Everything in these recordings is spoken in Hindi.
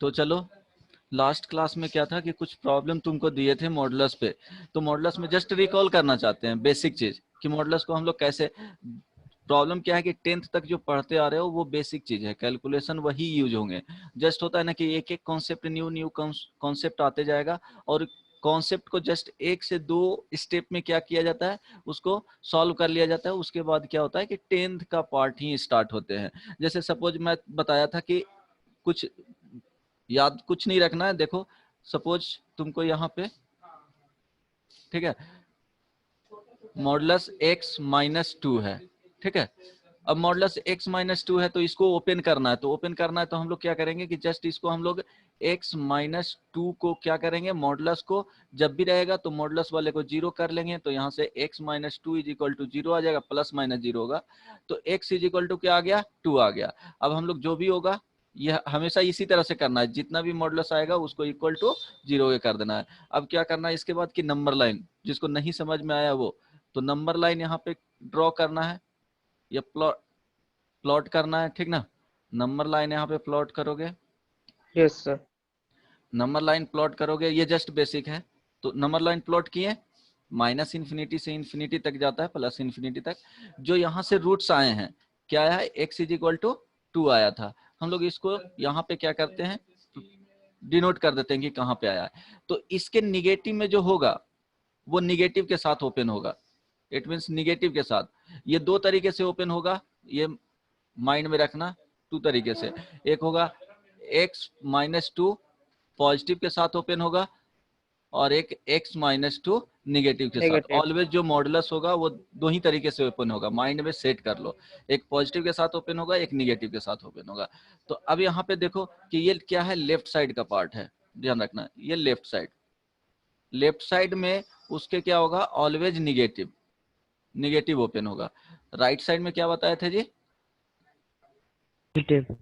तो चलो, लास्ट क्लास में क्या था कि कुछ प्रॉब्लम तुमको दिए थे मॉडुलस पे, तो मॉडुलस में जस्ट रिकॉल करना चाहते हैं बेसिक चीज कि मॉडुलस को हम लोग कैसे, प्रॉब्लम क्या है कि 10th तक जो पढ़ते आ रहे हो वो बेसिक चीज है, कैलकुलेशन वही यूज होंगे। जस्ट होता है ना कि एक एक कॉन्सेप्ट, न्यू न्यू कॉन्सेप्ट आते जाएगा, और कॉन्सेप्ट को जस्ट 1 से 2 स्टेप में क्या किया जाता है, उसको सॉल्व कर लिया जाता है। उसके बाद क्या होता है कि 10th का पार्ट ही स्टार्ट होते हैं। जैसे सपोज मैं बताया था कि कुछ याद कुछ नहीं रखना है। देखो सपोज तुमको यहाँ पे, ठीक है, मॉडुलस x माइनस 2 है, ठीक है। अब मॉडुलस x माइनस 2 है तो इसको ओपन करना है, तो ओपन करना है तो हम लोग क्या करेंगे कि जस्ट इसको हम लोग x माइनस 2 को क्या करेंगे, मॉडुलस को जब भी रहेगा तो मॉडुलस वाले को 0 कर लेंगे, तो यहाँ से x minus 2 is equal to 0 आ जाएगा, प्लस माइनस 0 होगा, तो x इज इक्वल टू क्या आ गया, 2 आ गया। अब हम लोग जो भी होगा यह हमेशा इसी तरह से करना है, जितना भी मॉडुलस आएगा उसको इक्वल टू 0 कर देना है। अब क्या करना है इसके बाद कि नंबर लाइन, जिसको नहीं समझ में आया वो, तो नंबर लाइन यहाँ पे ड्रॉ करना है या प्लॉट करना है, ठीक ना। नंबर लाइन यहाँ पे प्लॉट करोगे, yes sir. Number line plot करोगे, ये जस्ट बेसिक है। तो नंबर लाइन प्लॉट किए, माइनस इन्फिनिटी से इन्फिनिटी तक जाता है, प्लस इन्फिनिटी तक। जो यहाँ से रूट्स आए हैं, क्या आया है, x इज इक्वल टू 2 आया था। हम लोग इसको यहाँ पे क्या करते हैं, डिनोट कर देते हैं कि कहाँ पे आया है। तो इसके निगेटिव में जो होगा वो निगेटिव के साथ ओपन होगा, इट मीन्स निगेटिव के साथ। ये 2 तरीके से ओपन होगा, ये माइंड में रखना, 2 तरीके से। एक होगा x माइनस 2 पॉजिटिव के साथ ओपन होगा, और एक x माइनस 2 निगेटिव के साथ। नेगेटिव। ऑलवेज जो मॉडुलस होगा वो 2 ही तरीके से ओपन होगा, माइंड में सेट कर लो, एक पॉजिटिव के साथ ओपन होगा, एक निगेटिव के साथ ओपन होगा। तो अब यहाँ पे देखो कि ये क्या है, लेफ्ट साइड का पार्ट है, ध्यान रखना, ये लेफ्ट साइड, लेफ्ट साइड में उसके क्या होगा, ऑलवेज निगेटिव, निगेटिव ओपन होगा। राइट साइड में क्या बताए थे जी, नेगेटिव।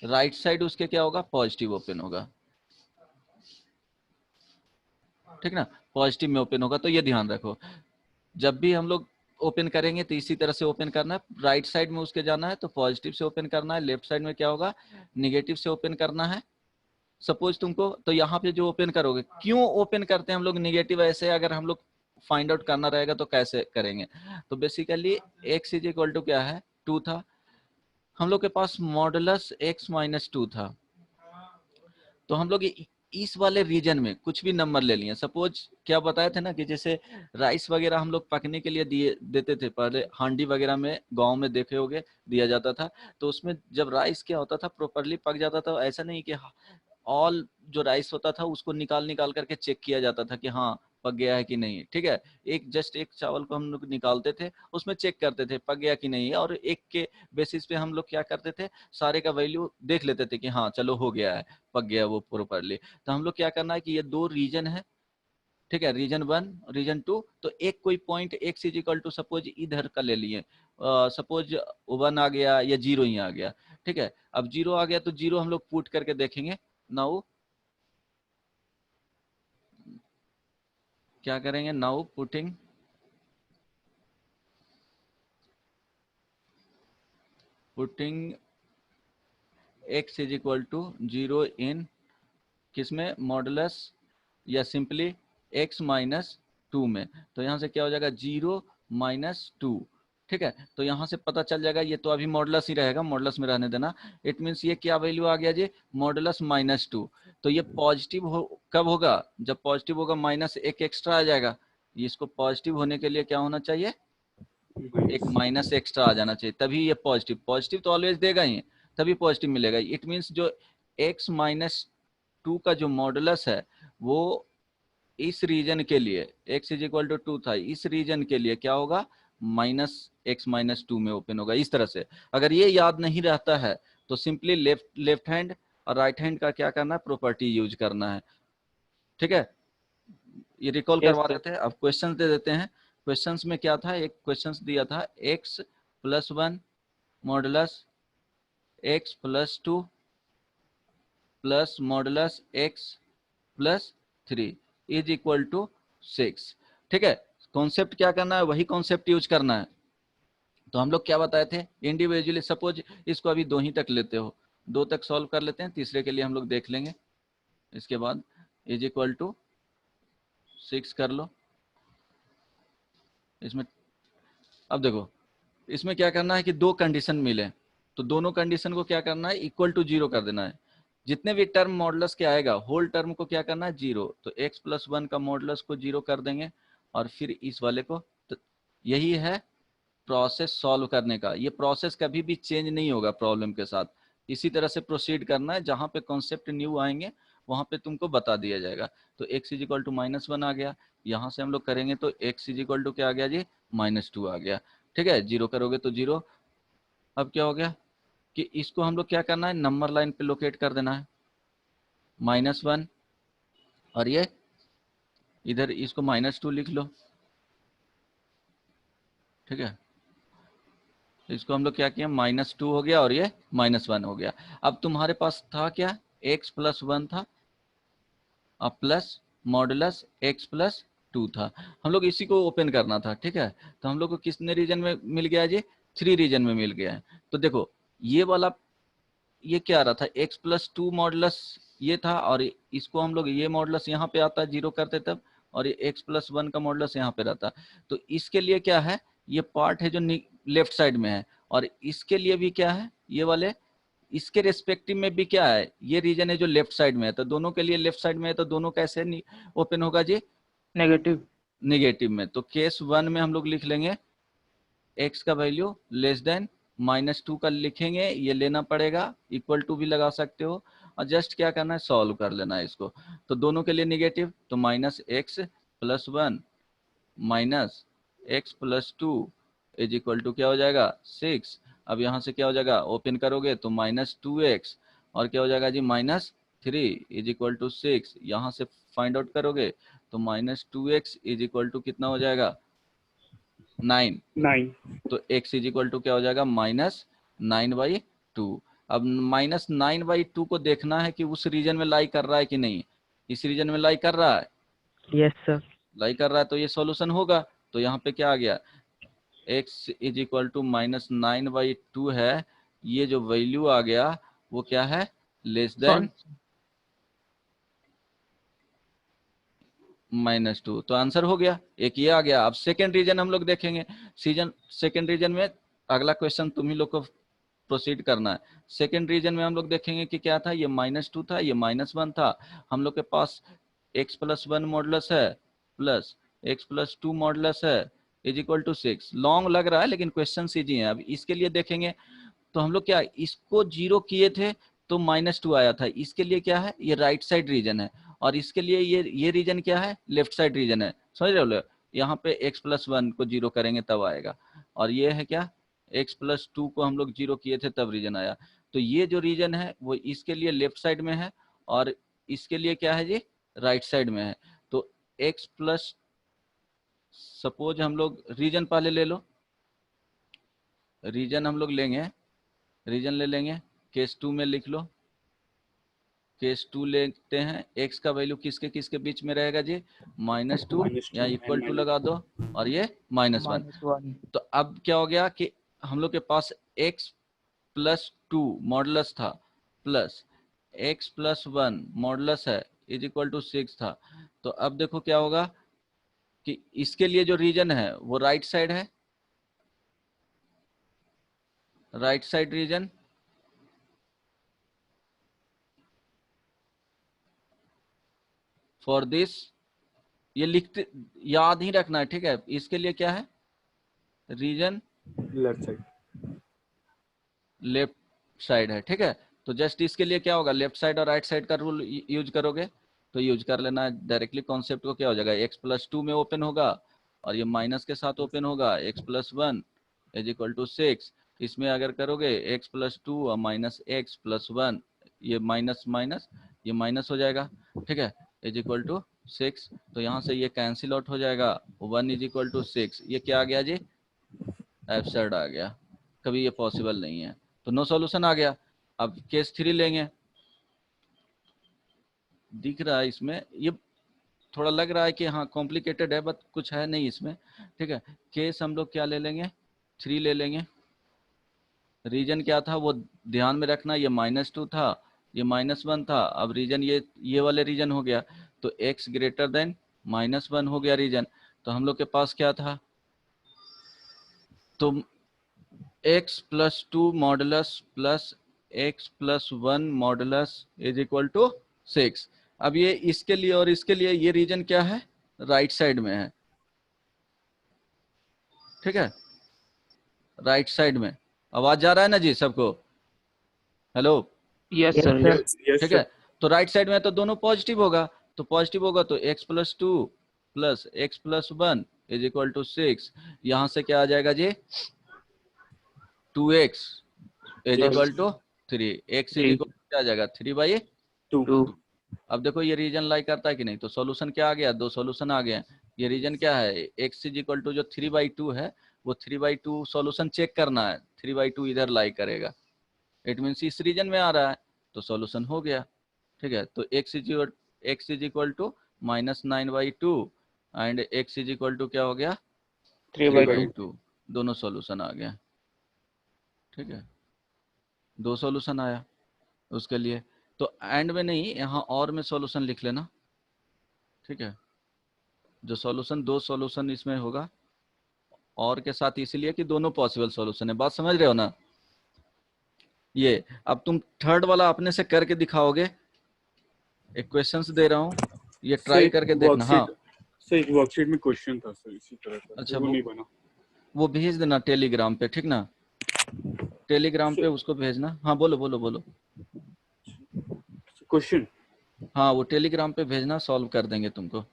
राइट साइड उसके क्या होगा, पॉजिटिव ओपन होगा, ठीक ना, पॉजिटिव में ओपन होगा। तो ये ध्यान रखो, जब भी हम लोग ओपन करेंगे तो इसी तरह से ओपन करना है, राइट साइड में उसके जाना है तो पॉजिटिव से ओपन करना है, लेफ्ट साइड में क्या होगा, निगेटिव से ओपन करना है। सपोज तुमको, तो यहाँ पे जो ओपन करोगे, क्यों ओपन करते हैं हम लोग निगेटिव, ऐसे अगर हम लोग फाइंड आउट करना रहेगा तो कैसे करेंगे। तो basically x is equal to क्या है, 2 था, हम लोग के पास मॉडुलस x माइनस 2 था, तो हम लोग इस वाले रीजन में कुछ भी नंबर ले लिए। सपोज क्या बताए थे ना कि जैसे राइस वगैरह हम लोग पकने के लिए दिए देते थे, पहले हांडी वगैरह में गांव में देखे होगे दिया जाता था। तो उसमें जब राइस क्या होता था, प्रॉपरली पक जाता था, ऐसा नहीं कि ऑल जो राइस होता था उसको निकाल निकाल करके चेक किया जाता था कि हाँ पक गया है कि नहीं, ठीक है। एक जस्ट एक चावल को हम लोग निकालते थे, उसमें चेक करते थे पक गया कि नहीं, और एक के बेसिस पे हम लोग क्या करते थे, सारे का वैल्यू देख लेते थे कि हाँ चलो हो गया है, पक गया वो प्रॉपरली। तो हम लोग क्या करना है कि ये 2 रीजन है, ठीक है, रीजन 1 रीजन 2। तो एक कोई point x is equal to suppose इधर का ले लिए, सपोज 1 आ गया या 0 ही आ गया, ठीक है। अब 0 आ गया तो 0 हम लोग पुट करके देखेंगे। नाउ क्या करेंगे, now putting x is equal to 0 in किसमें, मॉडुलस या सिंपली x माइनस 2 में। तो यहाँ से क्या हो जाएगा, 0 माइनस 2, ठीक है। तो यहाँ से पता चल जाएगा, ये तो अभी मॉडुलस ही रहेगा, मॉडुलस में रहने देना। इट मीन्स ये क्या वैल्यू आ गया जी, मॉडुलस माइनस 2। तो ये पॉजिटिव कब होगा, जब पॉजिटिव होगा माइनस एक एक्स्ट्रा आ जाएगा। इसको पॉजिटिव होने के लिए क्या होना चाहिए, एक माइनस एक्स्ट्रा आ जाना चाहिए, तभी ये पॉजिटिव, पॉजिटिव तो ऑलवेज देगा ही, तभी पॉजिटिव मिलेगा। इट मीन्स जो x माइनस 2 का जो मॉडुलस है वो इस रीजन के लिए, x इज इक्वल टू 2 था, इस रीजन के लिए क्या होगा, माइनस x माइनस 2 में ओपन होगा, इस तरह से। अगर ये याद नहीं रहता है तो सिंपली लेफ्ट हैंड और राइट हैंड का क्या करना है, प्रॉपर्टी यूज करना है, ठीक है। ये रिकॉल यस करवा सर। देते हैं। अब क्वेश्चन दे देते हैं। क्वेश्चंस में क्या था, एक क्वेश्चंस दिया था, x plus 1 modulus x plus 2 plus modulus x plus 3 is equal to 6, ठीक है। कॉन्सेप्ट क्या करना है, वही कॉन्सेप्ट यूज करना है। तो हम लोग क्या बताए थे, इंडिविजुअली सपोज इसको अभी 2 ही तक लेते हो, 2 तक सॉल्व कर लेते हैं, तीसरे के लिए हम लोग देख लेंगे इसके बाद। इज इक्वल टू 6 कर लो इसमें। अब देखो इसमें क्या करना है कि 2 कंडीशन मिले, तो दोनों कंडीशन को क्या करना है, इक्वल टू 0 कर देना है। जितने भी टर्म मॉडुलस के आएगा होल टर्म को क्या करना है 0, तो x प्लस 1 का मॉडुलस को 0 कर देंगे और फिर इस वाले को। तो यही है प्रोसेस सॉल्व करने का। ये प्रोसेस कभी भी चेंज नहीं होगा प्रॉब्लम के साथ, इसी तरह से प्रोसीड करना है। जहां पे कॉन्सेप्ट न्यू आएंगे वहां पे तुमको बता दिया जाएगा। तो x इज इक्वल टू -1 आ गया, यहाँ से हम लोग करेंगे तो x इज इक्वल टू क्या आ गया जी, -2 आ गया। ठीक है, 0 करोगे तो 0। अब क्या हो गया कि इसको हम लोग क्या करना है, नंबर लाइन पे लोकेट कर देना है -1, और ये इधर इसको -2 लिख लो। ठीक है, इसको हम लोग क्या किया, -2 हो गया और ये -1 हो गया। अब तुम्हारे पास था क्या, x प्लस 1 था, अब प्लस मॉडुलस x प्लस 2 था। हम लोग इसी को ओपन करना था। ठीक है, तो हम लोग को कितने रीजन में मिल गया जी, 3 रीजन में मिल गया है। तो देखो ये वाला ये क्या आ रहा था, x प्लस 2 मॉडुलस ये था, और इसको हम लोग ये मॉडुलस यहाँ पे आता है 0 करते तब, और ये x प्लस 1 का मॉडुलस यहाँ पे रहता। तो इसके लिए क्या है, ये पार्ट है जो लेफ्ट साइड में है, और इसके लिए भी क्या है, ये वाले इसके रेस्पेक्टिव में भी क्या है, ये रीजन है जो लेफ्ट साइड में है। तो दोनों के लिए लेफ्ट साइड में है, तो दोनों कैसे ओपन होगा जी, नेगेटिव। निगेटिव में। तो केस 1 में हम लोग लिख लेंगे x का वैल्यू लेस देन -2 का लिखेंगे, ये लेना पड़ेगा, इक्वल टू भी लगा सकते हो, और जस्ट क्या करना है, सॉल्व कर लेना है इसको। तो दोनों के लिए निगेटिव, तो -x plus 1 minus x plus 2 is equal to क्या हो जाएगा 6। अब यहाँ से क्या हो जाएगा, ओपन करोगे तो -2x, और क्या हो जाएगा जी -3 इज इक्वल टू 6। यहाँ से फाइंड आउट करोगे तो -2x इज इक्वल टू कितना हो जाएगा 9। 9। तो x इज इक्वल टू क्या हो जाएगा -9/2। अब -9/2 को देखना है कि उस रीजन में लाई कर रहा है कि नहीं। इस रीजन में लाई कर रहा है, यस सर। लाई कर रहा है, तो ये सॉल्यूशन होगा। तो यहाँ पे क्या आ गया, x इज इक्वल टू -9/2 है, ये जो वैल्यू आ गया वो क्या है, लेस देन -2। तो आंसर हो गया, एक ये आ गया। अब सेकेंड रीजन हम लोग देखेंगे। सेकेंड रीजन में अगला क्वेश्चन तुम ही लोग को प्रोसीड करना है। सेकेंड रीजन में हम लोग देखेंगे कि क्या था, ये -2 था, ये -1 था। हम लोग के पास x प्लस 1 मॉडुलस है प्लस x प्लस 2 मॉडुलस है इज इक्वल टू 6। लॉन्ग लग रहा है लेकिन क्वेश्चन इजी है। अब इसके लिए देखेंगे तो हम लोग क्या, इसको 0 किए थे तो -2 आया था। इसके लिए क्या है, ये राइट साइड रीजन है, और इसके लिए ये रीजन क्या है, लेफ्ट साइड रीजन है। समझ रहे हो, यहाँ पे x प्लस 1 को 0 करेंगे तब आएगा, और ये है क्या, x प्लस 2 को हम लोग 0 किए थे तब रीजन आया। तो ये जो रीजन है वो इसके लिए लेफ्ट साइड में है, और इसके लिए क्या है जी, राइट साइड में है। तो x प्लस, सपोज हम लोग रीजन पहले ले लो, रीजन हम लोग लेंगे, रीजन ले लेंगे, केस 2 में लिख लो। केस 2 लेते हैं, x का वैल्यू किसके किसके बीच में रहेगा जी, -2, या -2 इक्वल एंड टू लगा दो, और ये -1। -1। तो अब क्या हो गया कि हम लोग के पास x प्लस 2 मॉडुलस था प्लस x प्लस 1 मॉडुलस है इज इक्वल टू 6 था। तो अब देखो क्या होगा कि इसके लिए जो रीजन है वो राइट साइड है, right side region. For this, ये लिखते याद ही रखना है, ठीक है। इसके लिए क्या है, region left side. Left side है, ठीक है। तो जस्ट इसके लिए क्या होगा, लेफ्ट साइड और राइट साइड का रूल यूज करोगे, तो यूज कर लेना है डायरेक्टली। कॉन्सेप्ट को क्या हो जाएगा, x प्लस 2 में ओपन होगा, और ये माइनस के साथ ओपन होगा, x plus 1 is equal to 6। इसमें अगर करोगे x प्लस 2 और माइनस x प्लस 1, ये माइनस माइनस ये माइनस हो जाएगा, ठीक है, इज इक्वल टू 6। तो यहाँ से ये कैंसिल आउट हो जाएगा, 1 इज इक्वल टू 6। ये क्या आ गया जी, एब्सर्ड आ गया, कभी ये पॉसिबल नहीं है। तो नो सॉल्यूशन आ गया। अब केस 3 लेंगे, दिख रहा है इसमें, ये थोड़ा लग रहा है कि हाँ कॉम्प्लिकेटेड है, बट कुछ है नहीं इसमें, ठीक है। केस हम लोग क्या ले लेंगे, 3 ले लेंगे। रीजन क्या था वो ध्यान में रखना, ये -2 था, ये -1 था। अब रीजन ये वाले रीजन हो गया, तो x ग्रेटर देन -1 हो गया रीजन। तो हम लोग के पास क्या था, तो x plus 2 modulus plus x plus 1 modulus is equal to 6। अब ये इसके लिए और इसके लिए ये रीजन क्या है, राइट साइड में है, ठीक है, राइट साइड में। आवाज जा रहा है ना जी सबको, hello? Yes, Yes, sir. sir. Yes. Yes, ठीक sir. है, तो राइट साइड में है तो दोनों पॉजिटिव होगा, तो पॉजिटिव होगा तो x plus 2 plus x plus 1 is equal to 6। यहां से क्या आ जाएगा जी, 2x is Yes. Equal to 3। x is equal to क्या आ जाएगा, 3/2। 2. अब देखो ये रीजन लाई करता है कि नहीं, तो सॉल्यूशन क्या आ गया, दो सॉल्यूशन आ गए। ये रीजन क्या है, x इज इक्वल टू जो 3/2 है, वो 3/2 सॉल्यूशन चेक करना है, 3/2 इधर लाई करेगा, इट मीन्स इस रीजन में आ रहा है, तो सॉल्यूशन हो गया। ठीक है, तो x is equal to -9/2 and x is equal to क्या हो गया, 3/2। दोनों सॉल्यूशन आ गया। ठीक है, दो सॉल्यूशन आया उसके लिए, तो एंड में नहीं, यहाँ और में सॉल्यूशन लिख लेना। ठीक है, जो सॉल्यूशन, दो सॉल्यूशन इसमें होगा और के साथ, इसीलिए कि दोनों पॉसिबल सॉल्यूशन है। बात समझ रहे हो ना? ये अब तुम थर्ड वाला अपने से करके दिखाओगे, एक क्वेश्चंस दे रहा हूँ, ये ट्राई करके देखना। हाँ सर एक वर्कशीट में क्वेश्चन था सर इसी तरह का, अच्छा, वो नहीं बना। वो भेज देना टेलीग्राम पे, ठीक ना? टेलीग्राम पे उसको भेजना। हाँ बोलो बोलो बोलो। क्वेश्चन, हाँ वो टेलीग्राम पे भेजना, सॉल्व कर देंगे तुमको,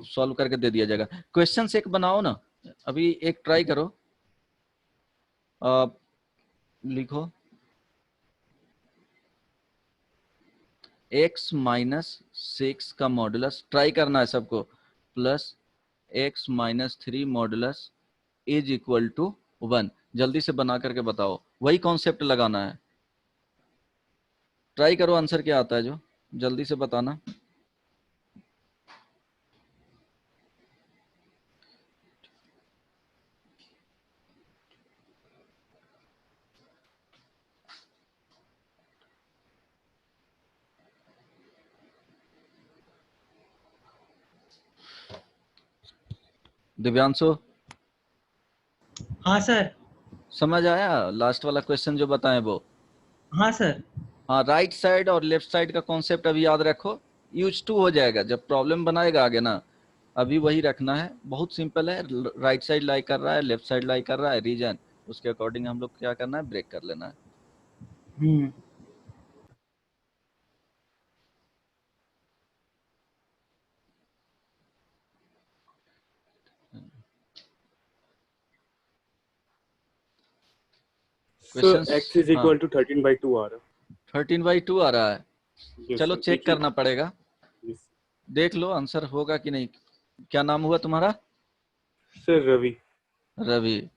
सॉल्व करके दे दिया जाएगा। क्वेश्चन एक बनाओ ना, अभी एक ट्राई करो, लिखो x -6 का मॉडुलस, ट्राई करना है सबको, plus x -3 modulus is equal to 1। जल्दी से बना करके बताओ, वही कॉन्सेप्ट लगाना है। ट्राई करो, आंसर क्या आता है जो, जल्दी से बताना। दिव्यांशु, हाँ सर। समझ आया लास्ट वाला क्वेश्चन जो बताएं वो? हाँ सर। हाँ, राइट साइड और लेफ्ट साइड का कॉन्सेप्ट अभी याद रखो, यूज टू हो जाएगा जब प्रॉब्लम बनाएगा आगे ना। अभी वही रखना है, बहुत सिंपल है। राइट साइड लाई कर रहा है, लेफ्ट साइड लाई कर रहा है, रीजन उसके अकॉर्डिंग हम लोग क्या करना है, ब्रेक कर लेना है। Sir x is equal to 13/2 आ रहा है। 13/2 आ रहा है। Yes, चलो sir. चेक देखिए। करना पड़ेगा, Yes. देख लो आंसर होगा कि नहीं। क्या नाम हुआ तुम्हारा? सर रवि। रवि।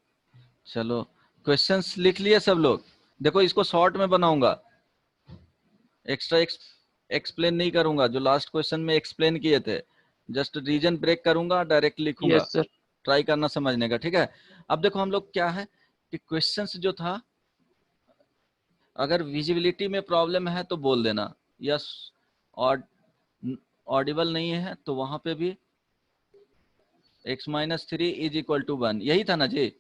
चलो क्वेश्चंस लिख लिए सब लोग? देखो इसको शॉर्ट में बनाऊंगा, एक्स्ट्रा एक्सप्लेन नहीं करूंगा, जो लास्ट क्वेश्चन में एक्सप्लेन किए थे, जस्ट रीजन ब्रेक करूंगा, डायरेक्ट लिखूंगा। Yes, sir. ट्राई करना समझने का, ठीक है? अब देखो हम लोग क्या है कि क्वेश्चंस जो था, अगर विजिबिलिटी में प्रॉब्लम है तो बोल देना, यस, और ऑडिबल नहीं है तो वहां पे भी x -3 इज इक्वल टू 1, यही था ना जी,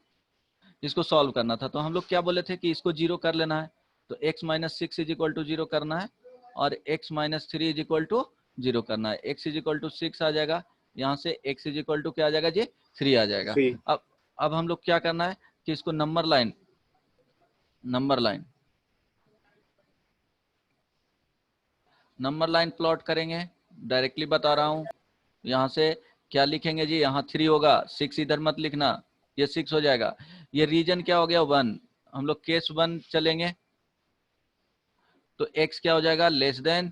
इसको सॉल्व करना था। तो हम लोग क्या बोले थे कि इसको जीरो कर लेना है, तो x -6 इज इक्वल टू 0 करना है, और x -3 इज इक्वल टू 0 करना है। x इज इक्वल टू 6 आ जाएगा, यहाँ से x इज इक्वल टू क्या आ जाएगा जी, 3 आ जाएगा। 3. अब हम लोग क्या करना है कि इसको नंबर लाइन प्लॉट करेंगे, डायरेक्टली बता रहा हूँ। यहाँ से क्या लिखेंगे जी, यहाँ 3 होगा, 6 इधर मत लिखना, ये 6 हो जाएगा। ये रीजन क्या हो गया, 1, हम लोग केस 1 चलेंगे, तो x क्या हो जाएगा, लेस देन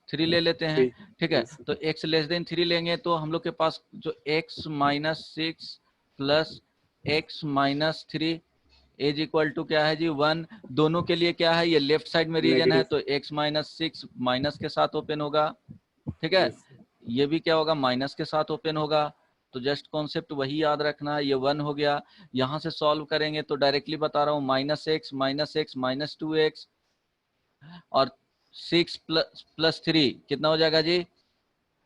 3 ले लेते हैं, ठीक है? तो x लेस देन 3 लेंगे तो हम लोग के पास जो x -6 plus x -3 is equal to क्या है जी, 1। दोनों के लिए क्या है, ये लेफ्ट साइड में रीजन है, तो x -6 माइनस के साथ ओपन होगा, ठीक है? Yes. ये भी क्या होगा, माइनस के साथ ओपन होगा, तो जस्ट कॉन्सेप्ट वही याद रखना है। ये 1 हो गया, यहाँ से सॉल्व करेंगे तो डायरेक्टली बता रहा हूँ -x -2x और 6 प्लस 3 कितना हो जाएगा जी,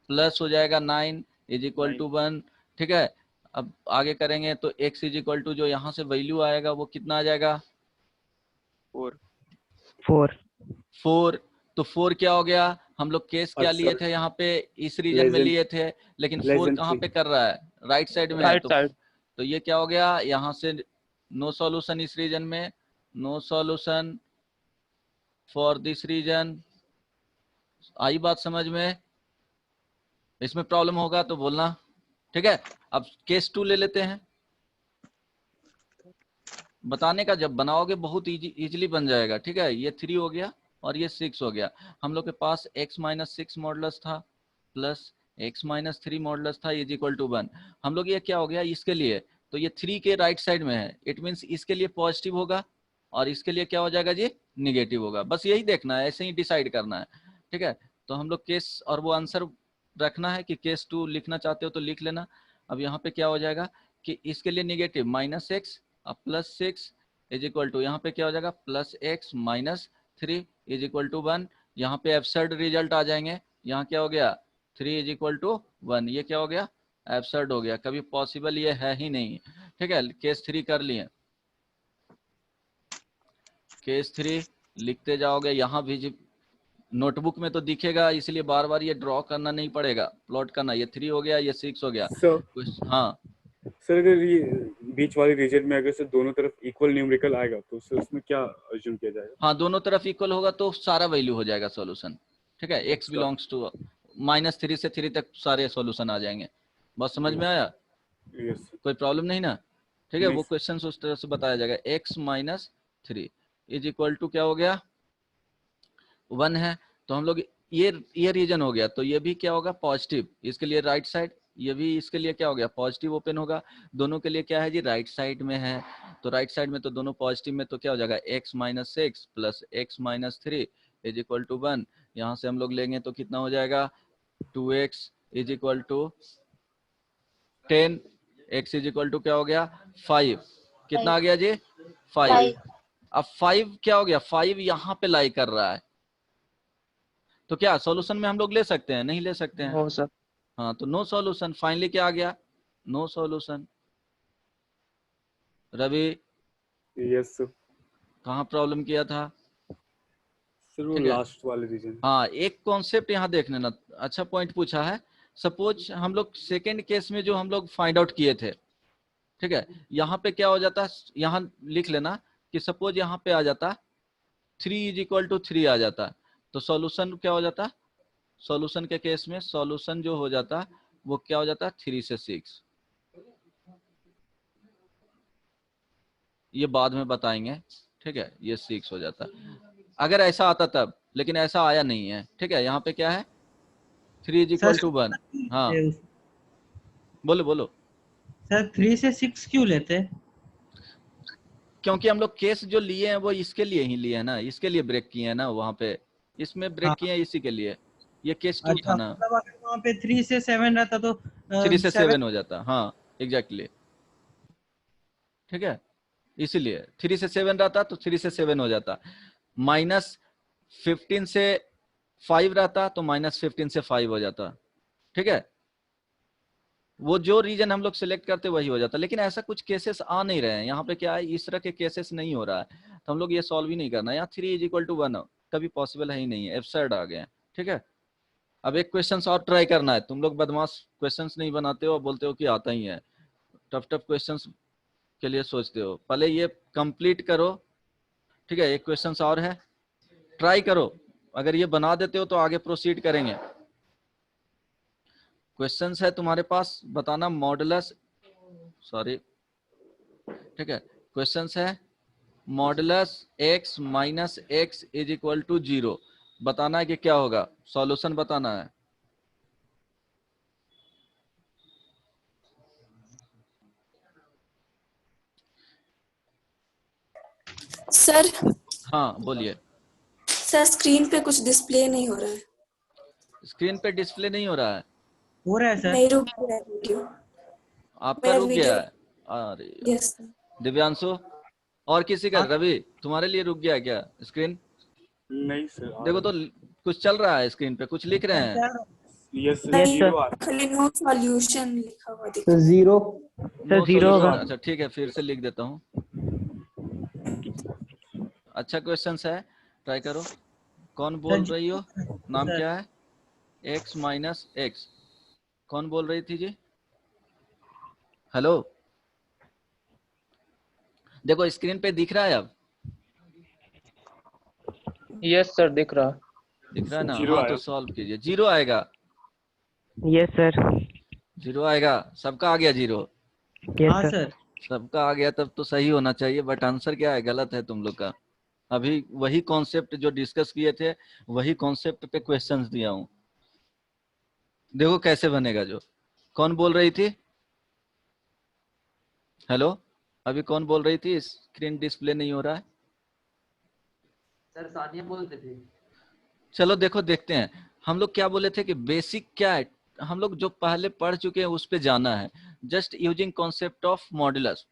प्लस हो जाएगा 9 इज इक्वल टू 1। ठीक है, अब आगे करेंगे तो x इज इक्वल टू जो यहाँ से वैल्यू आएगा वो कितना आ जाएगा 4 4। तो 4 क्या हो गया, हम लोग केस क्या लिए थे यहाँ पे, इस रीजन में लिए थे, लेकिन 4 कहाँ पे कर रहा है, राइट साइड में है। Right side. तो ये क्या हो गया, यहाँ से नो सॉल्यूशन इस रीजन में, no solution for this region. आई बात समझ में, इसमें प्रॉब्लम होगा तो बोलना। ठीक है, अब केस 2 ले लेते हैं। बताने का जब बनाओगे बहुत इजीली बन जाएगा। ठीक है, ये 3 हो गया और ये 6 हो गया। हम लोग के पास x - 6 मॉडुलस था प्लस x - 3 मॉडुलस था इज इक्वल टू 1। हम लोग ये क्या हो गया इसके लिए, तो ये 3 के राइट साइड में है, इट मीन्स इसके लिए पॉजिटिव होगा और इसके लिए क्या हो जाएगा जी, निगेटिव होगा। बस यही देखना है, ऐसे ही डिसाइड करना है। ठीक है, तो हम लोग केस और वो आंसर रखना है कि केस 2 लिखना चाहते हो तो लिख लेना। अब यहाँ पे क्या हो जाएगा कि इसके लिए निगेटिव -x अब +6 इज इक्वल टू, यहाँ पे क्या हो जाएगा +x - 3 इज इक्वल टू 1। यहाँ पे एब्सर्ड रिजल्ट आ जाएंगे, यहाँ क्या हो गया 3 इज इक्वल टू 1, ये क्या हो गया एब्सर्ड हो गया, कभी पॉसिबल ये है ही नहीं। ठीक है, केस 3 कर लिए, केस 3 लिखते जाओगे, यहाँ भी नोटबुक में तो दिखेगा, इसलिए बार बार ये ड्रॉ करना नहीं पड़ेगा, प्लॉट करना। ये 3 हो गया, ये 6 हो गया। हाँ सर, अगर ये बीच वाले रीजन में अगर से दोनों तरफ इक्वल न्यूमेरिकल आएगा तो उसमें क्या अज्यूम किया जाएगा? हाँ, दोनों तरफ इक्वल होगा तो सारा वैल्यू हो जाएगा सॉल्यूशन। ठीक है, x बिलोंग्स टू -3 से 3 तक सारे सॉल्यूशन आ जाएंगे। बस समझ में आया? यस। कोई प्रॉब्लम नहीं ना? ठीक है, वो क्वेश्चन उस तरह से बताया जाएगा। x - 3 इज इक्वल टू क्या हो गया 1 है, तो हम लोग ये रीजन हो गया, तो ये भी क्या होगा पॉजिटिव, इसके लिए राइट साइड, ये भी इसके लिए क्या हो गया पॉजिटिव ओपन होगा। दोनों के लिए क्या है जी, राइट साइड में है, तो राइट साइड में तो दोनों पॉजिटिव में, तो क्या हो जाएगा x - 6 plus x - 3 is equal to 1। यहाँ से हम लोग लेंगे तो कितना हो जाएगा 2x is equal to 10, x is equal to क्या हो गया 5। कितना आ गया जी 5। अब 5 क्या हो गया, 5 यहाँ पे लाई कर रहा है, तो क्या सॉल्यूशन में हम लोग ले सकते हैं, नहीं ले सकते हैं? हो सर। हाँ, तो नो सॉल्यूशन। फाइनली क्या आ गया no solution. Ravi yes sir. कहाँ प्रॉब्लम किया था? सर वो ठीक है, लास्ट वाले रीजन। हाँ, एक कॉन्सेप्ट यहाँ देख लेना, अच्छा पॉइंट पूछा है। सपोज हम लोग सेकेंड केस में जो हम लोग फाइंड आउट किए थे, ठीक है, यहाँ पे क्या हो जाता, यहाँ लिख लेना कि सपोज यहाँ पे आ जाता 3 इज इक्वल टू 3 आ जाता, तो सॉल्यूशन क्या हो जाता, सॉल्यूशन के केस में सॉल्यूशन जो हो जाता वो क्या हो जाता 3 से 6। ये बाद में बताएंगे। ठीक है, ये 6 हो जाता अगर ऐसा आता तब, लेकिन ऐसा आया नहीं है। ठीक है, यहाँ पे क्या है 3 इज इक्वल टू 1। हाँ बोलो बोलो। सर 3 से 6 क्यों लेते? क्योंकि हम लोग केस जो लिए हैं वो इसके लिए ही लिए हैं ना, इसके लिए ब्रेक किए हैं ना, वहां पे इसमें ब्रेक किए हैं इसी के लिए। ये केस 2 था अच्छा, ना, मतलब अगर वहाँ पे 3 से 7 रहता तो 3 से 7 7 हो जाता। हाँ एग्जैक्टली। ठीक है, इसीलिए 3 से 7 रहता तो 3 से 7 हो जाता। -15 से 5 रहता तो -15 से 5 हो जाता। ठीक है, वो जो रीजन हम लोग सिलेक्ट करते वही हो जाता, लेकिन ऐसा कुछ केसेस आ नहीं रहे हैं। यहाँ पे क्या है, इस तरह के केसेस नहीं हो रहा है, तो हम लोग ये सॉल्व ही नहीं करना। यहाँ 3 इज इक्वल टू 1 कभी पॉसिबल है ही नहीं है, एब्सर्ड आ गए। ठीक है, अब एक क्वेश्चन और ट्राई करना है। तुम लोग बदमाश क्वेश्चन नहीं बनाते हो, बोलते हो कि आता ही है, टफ टफ क्वेश्चन के लिए सोचते हो। पहले ये कंप्लीट करो। ठीक है, एक क्वेश्चन और है, ट्राई करो, अगर ये बना देते हो तो आगे प्रोसीड करेंगे। क्वेश्चंस है तुम्हारे पास, बताना मॉडुलस, सॉरी, ठीक है, क्वेश्चंस है modulus x minus x is equal to 0। बताना है कि क्या होगा, सॉल्यूशन बताना है। सर हाँ बोलिए। सर स्क्रीन पे कुछ डिस्प्ले नहीं हो रहा है। स्क्रीन पे डिस्प्ले नहीं हो रहा है? हो रहा है सर। नहीं, रुक गया है वीडियो। आपका मेरा रुक गया वीडियो, है? अरे यार। Yes sir. दिव्यांशु और किसी का? हाँ। रवि तुम्हारे लिए रुक गया क्या स्क्रीन? नहीं सर, आ देखो रहा तो कुछ चल रहा है स्क्रीन पे, कुछ लिख रहे हैं? है। यस सर, Yes, नहीं, sir. जीरो आ रहा खाली नो सॉल्यूशन लिखा हुआ दिख सर रहा zero. No sir zero solution. होगा। अच्छा ठीक है, फिर से लिख देता हूँ। अच्छा क्वेश्चन है, ट्राई करो। कौन बोल सर रही हो? नाम सर, क्या है? x minus x. कौन बोल रही थी जी? हेलो, देखो स्क्रीन पे दिख रहा है अब? यस सर, दिख रहा। दिख रहा है ना? जीरो हाँ आया। तो सॉल्व कीजिए। जीरो आएगा, यस सर। जीरो आएगा। सबका आ गया जीरो? यस हाँ सर। सर। सबका आ गया तब तो सही होना चाहिए, बट आंसर क्या है? गलत है तुम लोग का। अभी वही कॉन्सेप्ट जो डिस्कस किए थे, वही कॉन्सेप्ट पे क्वेश्चंस दिया हूँ। देखो कैसे बनेगा। जो कौन बोल रही थी? हेलो, अभी कौन बोल रही थी? स्क्रीन डिस्प्ले नहीं हो रहा है। सर सानिया बोलते थे। चलो देखो, देखते हैं हम लोग क्या बोले थे कि बेसिक क्या है। हम लोग जो पहले पढ़ चुके हैं उस पे जाना है। Just using concept of modulus.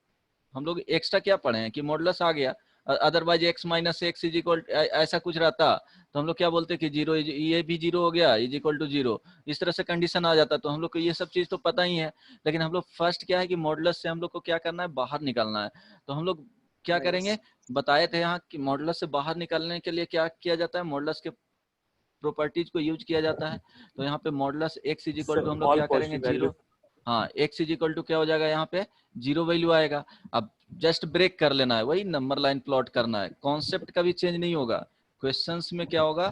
हम लोग एक्स्ट्रा क्या पढ़े हैं कि मॉडुलस आ गया, otherwise x minus x is equal ऐसा कुछ रहता तो हम लोग क्या बोलते कि जीरो, ये भी जीरो हो गया, इज इक्वल टू जीरो। इस तरह से कंडीशन आ जाता, तो हम लोग को ये सब चीज तो पता ही है। लेकिन हम लोग फर्स्ट क्या है कि मॉडुलस से हम लोग को क्या करना है? बाहर निकलना है। तो हम लोग क्या करेंगे? बताए थे यहाँ कि मॉडुलस से बाहर निकलने के लिए क्या किया जाता है? मॉडुलस के प्रॉपर्टीज को यूज किया जाता है। तो यहाँ पे modulus x is equal to हम लोग ऑल क्या करेंगे? Positive value. जीरो। हाँ, एक्स इज इक्वल टू क्या हो जाएगा? यहाँ पे जीरो वैल्यू आएगा। अब जस्ट ब्रेक कर लेना है, वही नंबर लाइन प्लॉट करना है। कॉन्सेप्ट का भी चेंज नहीं होगा। क्वेश्चंस में क्या होगा?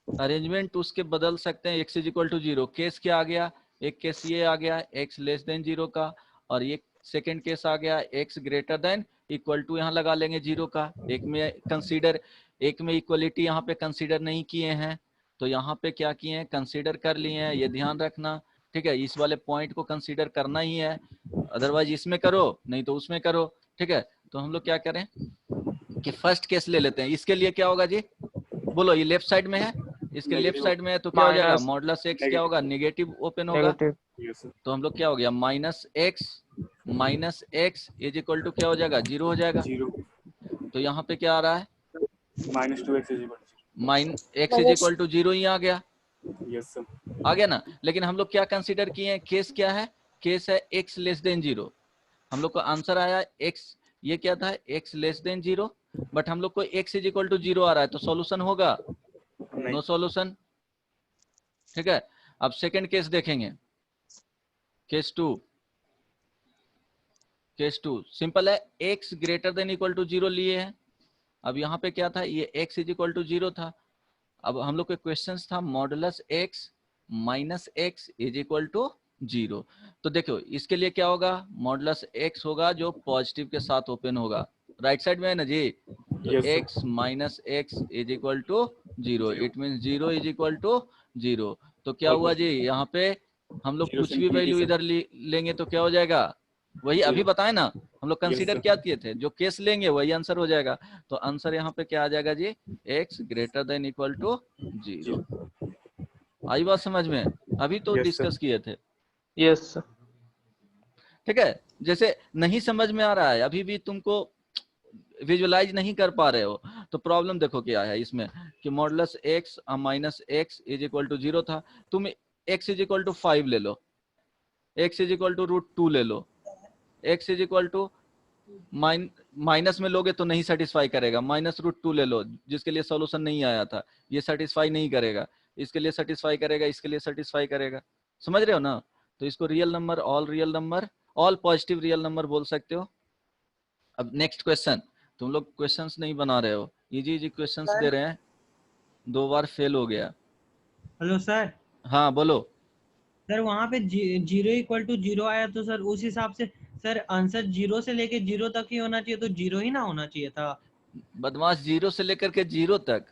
अरेंजमेंट उसके बदल सकते हैं। X is equal to zero, case क्या आ गया? एक केस ये आ गया एक्स लेस देन जीरो का, और ये सेकेंड केस आ गया x greater than equal to, यहाँ लगा लेंगे जीरो का। एक में कंसीडर, एक में इक्वलिटी यहाँ पे कंसीडर नहीं किए हैं, तो यहाँ पे क्या किए हैं? कंसीडर कर लिए हैं। ये ध्यान रखना, ठीक है? इस वाले पॉइंट को कंसीडर करना ही है, अदरवाइज इसमें करो नहीं तो उसमें करो, ठीक है? तो हम लोग क्या करें कि फर्स्ट केस ले लेते हैं। इसके लिए क्या होगा जी? बोलो, ये लेफ्ट साइड में है, इसके लेफ्ट Negative साइड में है, तो क्या हो जाएगा? माइनस मॉडुलस एक्स क्या Negative. होगा? नेगेटिव ओपन होगा। नेगेटिव। Yes sir. तो हम लोग क्या हो गया? Minus x is equal to क्या हो जाएगा? जीरो हो जाएगा। जीरो। तो यहाँ पे क्या आ रहा है? Minus two x is equal x is equal to zero ही आ गया। टू। Yes sir. आ गया ना? लेकिन हम लोग क्या कंसीडर किए हैं? केस क्या है? केस है एक्स लेस देन जीरो। हम लोग को आंसर आया एक्स, ये क्या था? X less than zero. But हम लोग को x is equal to zero आ रहा है, तो सॉल्यूशन होगा? नहीं। नो सॉल्यूशन, ठीक है? अब सेकंड केस देखेंगे, case two. Case two simple है, x greater than equal to zero लिए हैं। अब यहाँ पे क्या था? ये x is equal to zero था। अब हम लोग के क्वेश्चन था modulus x minus x is equal to zero. तो देखो इसके लिए क्या होगा? मॉडुलस एक्स होगा जो पॉजिटिव के साथ ओपन होगा, राइट साइड में है ना जी? तो Yes, sir. X minus x is equal to zero, it mean zero is equal to zero. तो क्या हुआ जी? यहाँ पे हम लोग Zero कुछ से भी infinity, वैल्यू sir. इधर लेंगे तो क्या हो जाएगा? वही अभी Zero. बताए ना हम लोग कंसीडर sir. क्या किए थे? जो केस लेंगे वही आंसर हो जाएगा। तो आंसर यहाँ पे क्या आ जाएगा जी? X greater than equal to zero. आई बात समझ में? अभी तो Yes, sir. डिस्कस किए थे, यस सर। ठीक है? जैसे नहीं समझ में आ रहा है, अभी भी तुमको विजुअलाइज नहीं कर पा रहे हो, तो प्रॉब्लम देखो क्या है इसमें कि modulus x minus x is equal to zero था। तुम एक्स इज इक्वल टू 5 ले लो, x is equal to root 2 ले लो, x is equal to minus में लोगे तो नहीं सेटिस्फाई करेगा, माइनस रूट 2 ले लो जिसके लिए सॉल्यूशन नहीं आया था, ये सेटिस्फाई नहीं करेगा, इसके लिए सेटिस्फाई करेगा, इसके लिए सेटिस्फाई करेगा। समझ रहे हो ना? तो इसको real number, all positive real number बोल सकते हो। अब नेक्स्ट क्वेश्चन, तुम लोग क्वेश्चंस नहीं बना रहे हो, इजी इजी क्वेश्चंस दे रहे हैं, 2 बार फेल हो गया। Hello sir. हाँ बोलो। सर वहाँ पे जीरो इक्वल टू जीरो आया, तो सर उस हिसाब से सर आंसर जीरो से लेके जीरो तक ही होना चाहिए, तो जीरो ही ना होना चाहिए था। बदमाश, जीरो से लेकर के जीरो तक?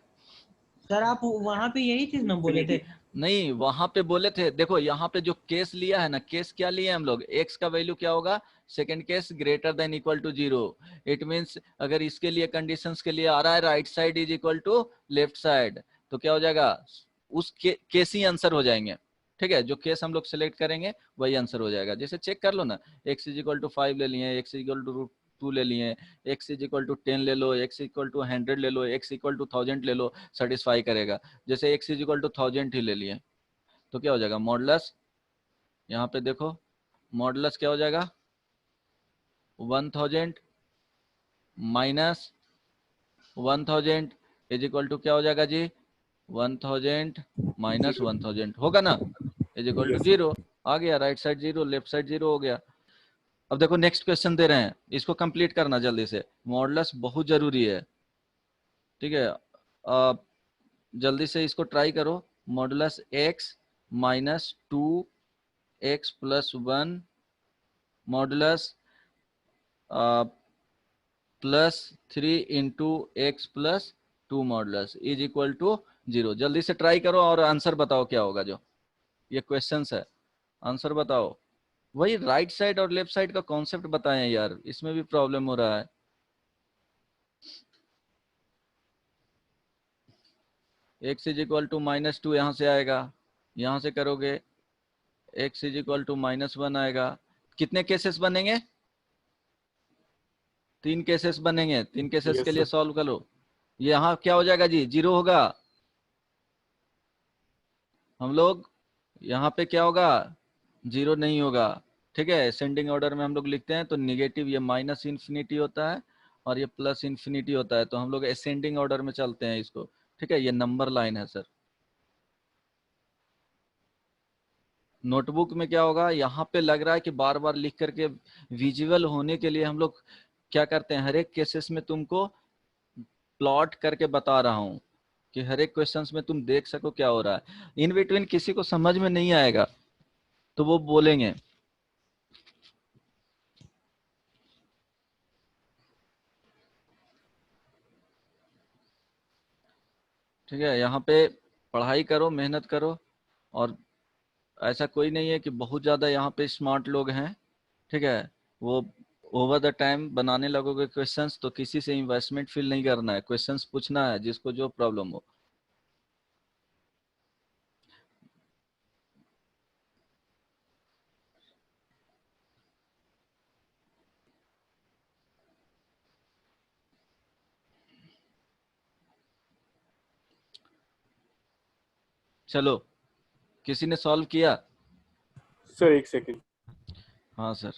सर आप वहाँ पे यही चीज ना बोले थे। नहीं, वहां पे बोले थे, देखो यहाँ पे जो केस लिया है ना, केस क्या लिया है हम लोग? एक्स का वैल्यू क्या होगा? Second case greater than equal to zero. It means अगर इसके लिए कंडीशंस के लिए आ रहा है right side is equal to left side, तो क्या हो जाएगा? उस केस ही आंसर हो जाएंगे। ठीक है, जो केस हम लोग सेलेक्ट करेंगे वही आंसर हो जाएगा। जैसे चेक कर लो ना, x इज इक्वल टू 5 ले लिए, x इक्वल टू 2 ले लिए, x इज इक्वल टू 10 ले लो, x इक्वल टू 100 ले लो, x इक्वल टू 1000 ले लो, सेटिस्फाई करेगा। जैसे x इज इक्वल टू 1000 ही ले लिए तो क्या हो जाएगा, मॉडुलस, यहाँ पे देखो मॉडुलस क्या हो जाएगा, 1000 माइनस 1000 इज इक्वल टू क्या हो जाएगा जी, 1000 माइनस 1000 होगा ना, इज इक्वल टू Yes, 0। आ गया, राइट साइड 0 लेफ्ट साइड 0 हो गया। अब देखो नेक्स्ट क्वेश्चन दे रहे हैं, इसको कंप्लीट करना जल्दी से, मॉडुलस बहुत जरूरी है, ठीक है। जल्दी से इसको ट्राई करो, modulus x minus 2x plus 1 modulus plus 3 into x plus 2 modulus is equal to 0। जल्दी से ट्राई करो और आंसर बताओ क्या होगा। जो ये क्वेश्चंस है, आंसर बताओ। वही राइट साइड और लेफ्ट साइड का कॉन्सेप्ट बताएं यार, इसमें भी प्रॉब्लम हो रहा है। x is equal to minus 2 यहाँ से आएगा, यहाँ से करोगे x is equal to minus 1 आएगा। कितने केसेस बनेंगे, 3 केसेस बनेंगे, 3 केसेस Yes, के लिए sir. सॉल्व करो। यहाँ क्या हो जाएगा जी, 0 होगा। हम लोग यहाँ पे क्या होगा, 0 नहीं होगा, ठीक है। असेंडिंग ऑर्डर में हम लोग लिखते हैं तो निगेटिव ये माइनस इन्फिनिटी होता है और ये प्लस इन्फिनिटी होता है, तो हम लोग असेंडिंग ऑर्डर में चलते हैं इसको, ठीक है। ये नंबर लाइन है सर। नोटबुक में क्या होगा, यहाँ पे लग रहा है कि बार बार लिख करके विजुअल होने के लिए हम लोग क्या करते हैं, हर एक केसेस में तुमको प्लॉट करके बता रहा हूँ कि हर एक क्वेश्चंस में तुम देख सको क्या हो रहा है। इन बिटवीन किसी को समझ में नहीं आएगा तो वो बोलेंगे, ठीक है। यहाँ पे पढ़ाई करो, मेहनत करो, और ऐसा कोई नहीं है कि बहुत ज़्यादा यहाँ पे स्मार्ट लोग हैं, ठीक है। वो ओवर द टाइम बनाने लगोगे क्वेश्चंस तो किसी से इन्वेस्टमेंट फील नहीं करना है, क्वेश्चंस पूछना है जिसको जो प्रॉब्लम हो। चलो, किसी ने सॉल्व किया? सर एक सेकेंड। हाँ सर।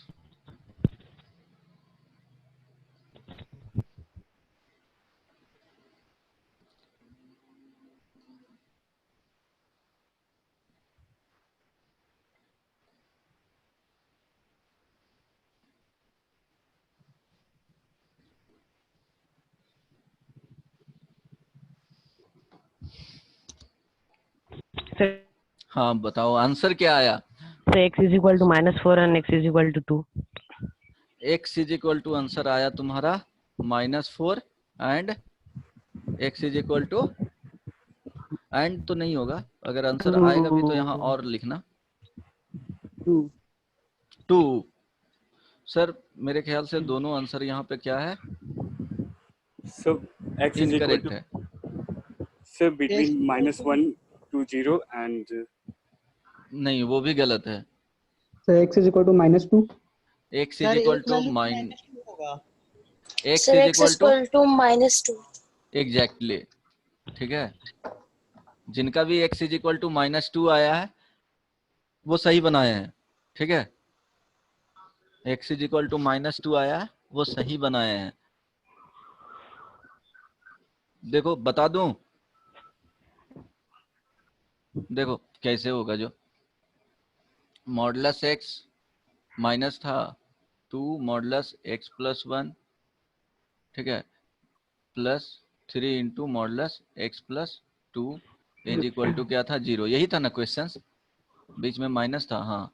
सर हाँ बताओ आंसर क्या आया। x is equal to -4 and x is equal to 2. x is equal to answer आया तुम्हारा -4 and x is equal to, and तो नहीं होगा, अगर आंसर आएगा भी तो यहाँ और लिखना 2। सर मेरे ख्याल से दोनों आंसर यहाँ पे क्या है, sir x is equal incorrect to, है। सर बिटवीन -1 to 0 and नहीं वो भी गलत है। So x is equal to -2. x is equal to mine, x Sir, is x equal is to equal to -2. Exactly, ठीक है। जिनका भी x इज इक्वल टू -2 आया है वो सही बनाए हैं, ठीक है। x इज इक्वल टू -2 आया है वो सही बनाए हैं। देखो बता दूं, देखो कैसे होगा। जो मॉडुलस x माइनस था 2 मॉडुलस x प्लस 1, ठीक है, plus 3 into modulus x plus 2 is equal to क्या था, 0। यही था ना क्वेश्चंस, बीच में माइनस था, हाँ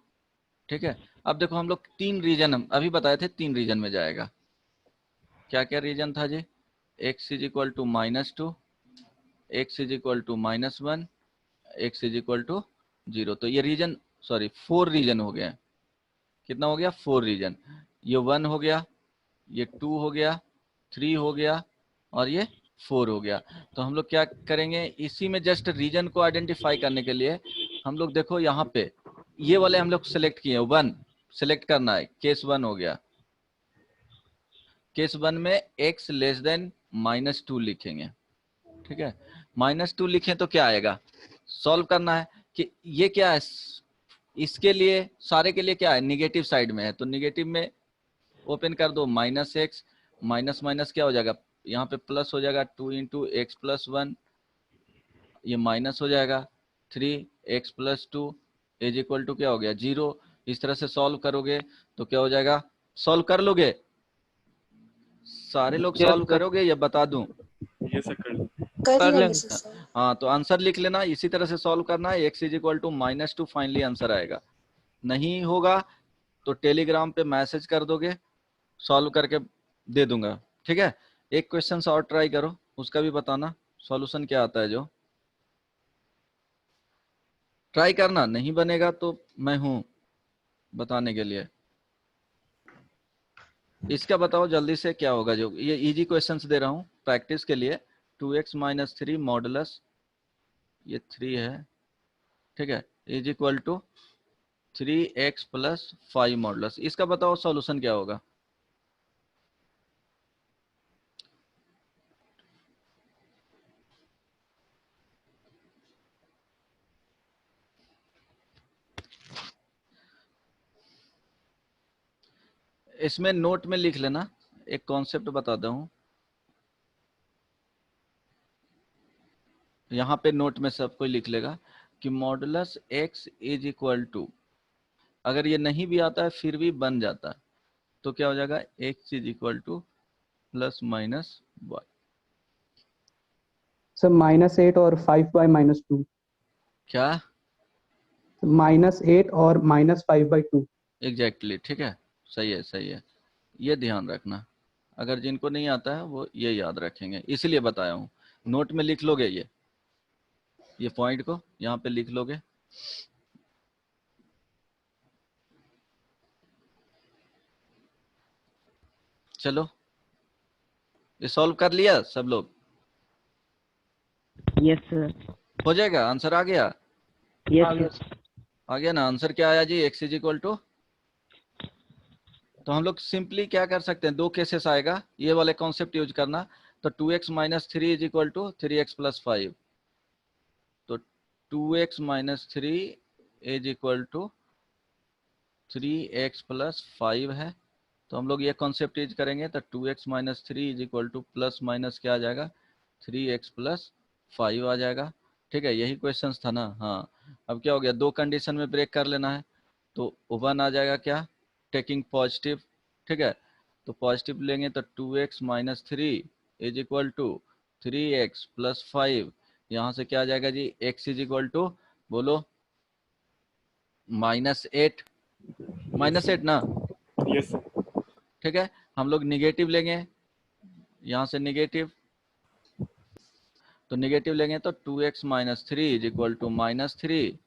ठीक है। अब देखो हम लोग 3 रीजन हम अभी बताए थे, 3 रीजन में जाएगा। क्या क्या रीजन था जी, x is equal to -2, x is equal to -1, x is equal to 0। तो ये रीजन, सॉरी 4 रीजन हो गया। कितना हो गया, 4 रीजन। ये 1 हो गया, ये 2 हो गया, 3 हो गया और ये 4 हो गया। तो हम लोग क्या करेंगे, इसी में जस्ट रीजन को आइडेंटिफाई करने के लिए हम लोग देखो यहाँ पे ये वाले हम लोग सिलेक्ट किए, 1 सिलेक्ट करना है, केस 1 हो गया। केस 1 में x लेस देन -2 लिखेंगे, ठीक है। -2 लिखें तो क्या आएगा, सॉल्व करना है कि ये क्या है, इसके लिए सारे के लिए क्या है, निगेटिव साइड में है, तो निगेटिव में ओपन कर दो, -x माइनस माइनस क्या हो जाएगा, यहाँ पे प्लस हो जाएगा 2 इंटू एक्स प्लस 1, ये माइनस हो जाएगा 3x plus 2 is equal to क्या हो गया 0। इस तरह से सॉल्व करोगे तो क्या हो जाएगा, सॉल्व कर लोगे, सारे लोग सॉल्व करोगे या बता दूं? ये सर कर लो। कर लेंगे सर। हाँ तो आंसर लिख लेना, इसी तरह से सॉल्व करना है, x is equal to -2 finally answer आएगा। नहीं होगा तो टेलीग्राम पे मैसेज कर दोगे, सॉल्व करके दे दूंगा, ठीक है। एक क्वेश्चन और ट्राई करो, उसका भी बताना सॉल्यूशन क्या आता है, जो ट्राई करना, नहीं बनेगा तो मैं हूं बताने के लिए। इसका बताओ जल्दी से क्या होगा, जो ये इजी क्वेश्चंस दे रहा हूं प्रैक्टिस के लिए। 2x - 3 मॉडुलस, ये 3 है, ठीक है, is equal to 3x + 5 modulus. इसका बताओ सॉल्यूशन क्या होगा। इसमें नोट में लिख लेना, एक कॉन्सेप्ट बताता हूं, यहाँ पे नोट में सब कोई लिख लेगा कि modulus x is equal to, अगर ये नहीं भी आता है फिर भी बन जाता है तो क्या हो जाएगा, x is equal to ±y। Sir -8 और 5/-2। क्या, -8 और -5/2। एग्जैक्टली ठीक है, सही है सही है, ये ध्यान रखना। अगर जिनको नहीं आता है वो ये याद रखेंगे, इसलिए बताया हूँ। नोट में लिख लोगे ये पॉइंट को यहाँ पे लिख लोगे। चलो ये सॉल्व कर लिया सब लोग, Yes, sir. हो जाएगा, आंसर आ गया, Yes, sir. आ गया ना आंसर, क्या आया जी, x इज इक्वल टू, तो हम लोग सिंपली क्या कर सकते हैं, दो केसेस आएगा, ये वाले कॉन्सेप्ट यूज करना। तो 2x - 3 is equal to 3x + 5, तो 2x - 3 is equal to 3x + 5 है, तो हम लोग ये कॉन्सेप्ट यूज करेंगे, तो 2x - 3 is equal two plus minus क्या आ जाएगा, 3x + 5 आ जाएगा, ठीक है। यही क्वेश्चन था ना, हाँ। अब क्या हो गया, दो कंडीशन में ब्रेक कर लेना है, तो 1 आ जाएगा क्या, टेकिंग पॉजिटिव, ठीक है। तो पॉजिटिव लेंगे तो 2x - 3 is equal to 3x + 5, यहाँ से क्या आ जाएगा जी, x इज इक्वल टू, बोलो -8, -8 ना, यस सर। ठीक है। हम लोग निगेटिव लेंगे, यहाँ से निगेटिव, तो निगेटिव लेंगे तो 2x - 3 इज इक्वल टू -3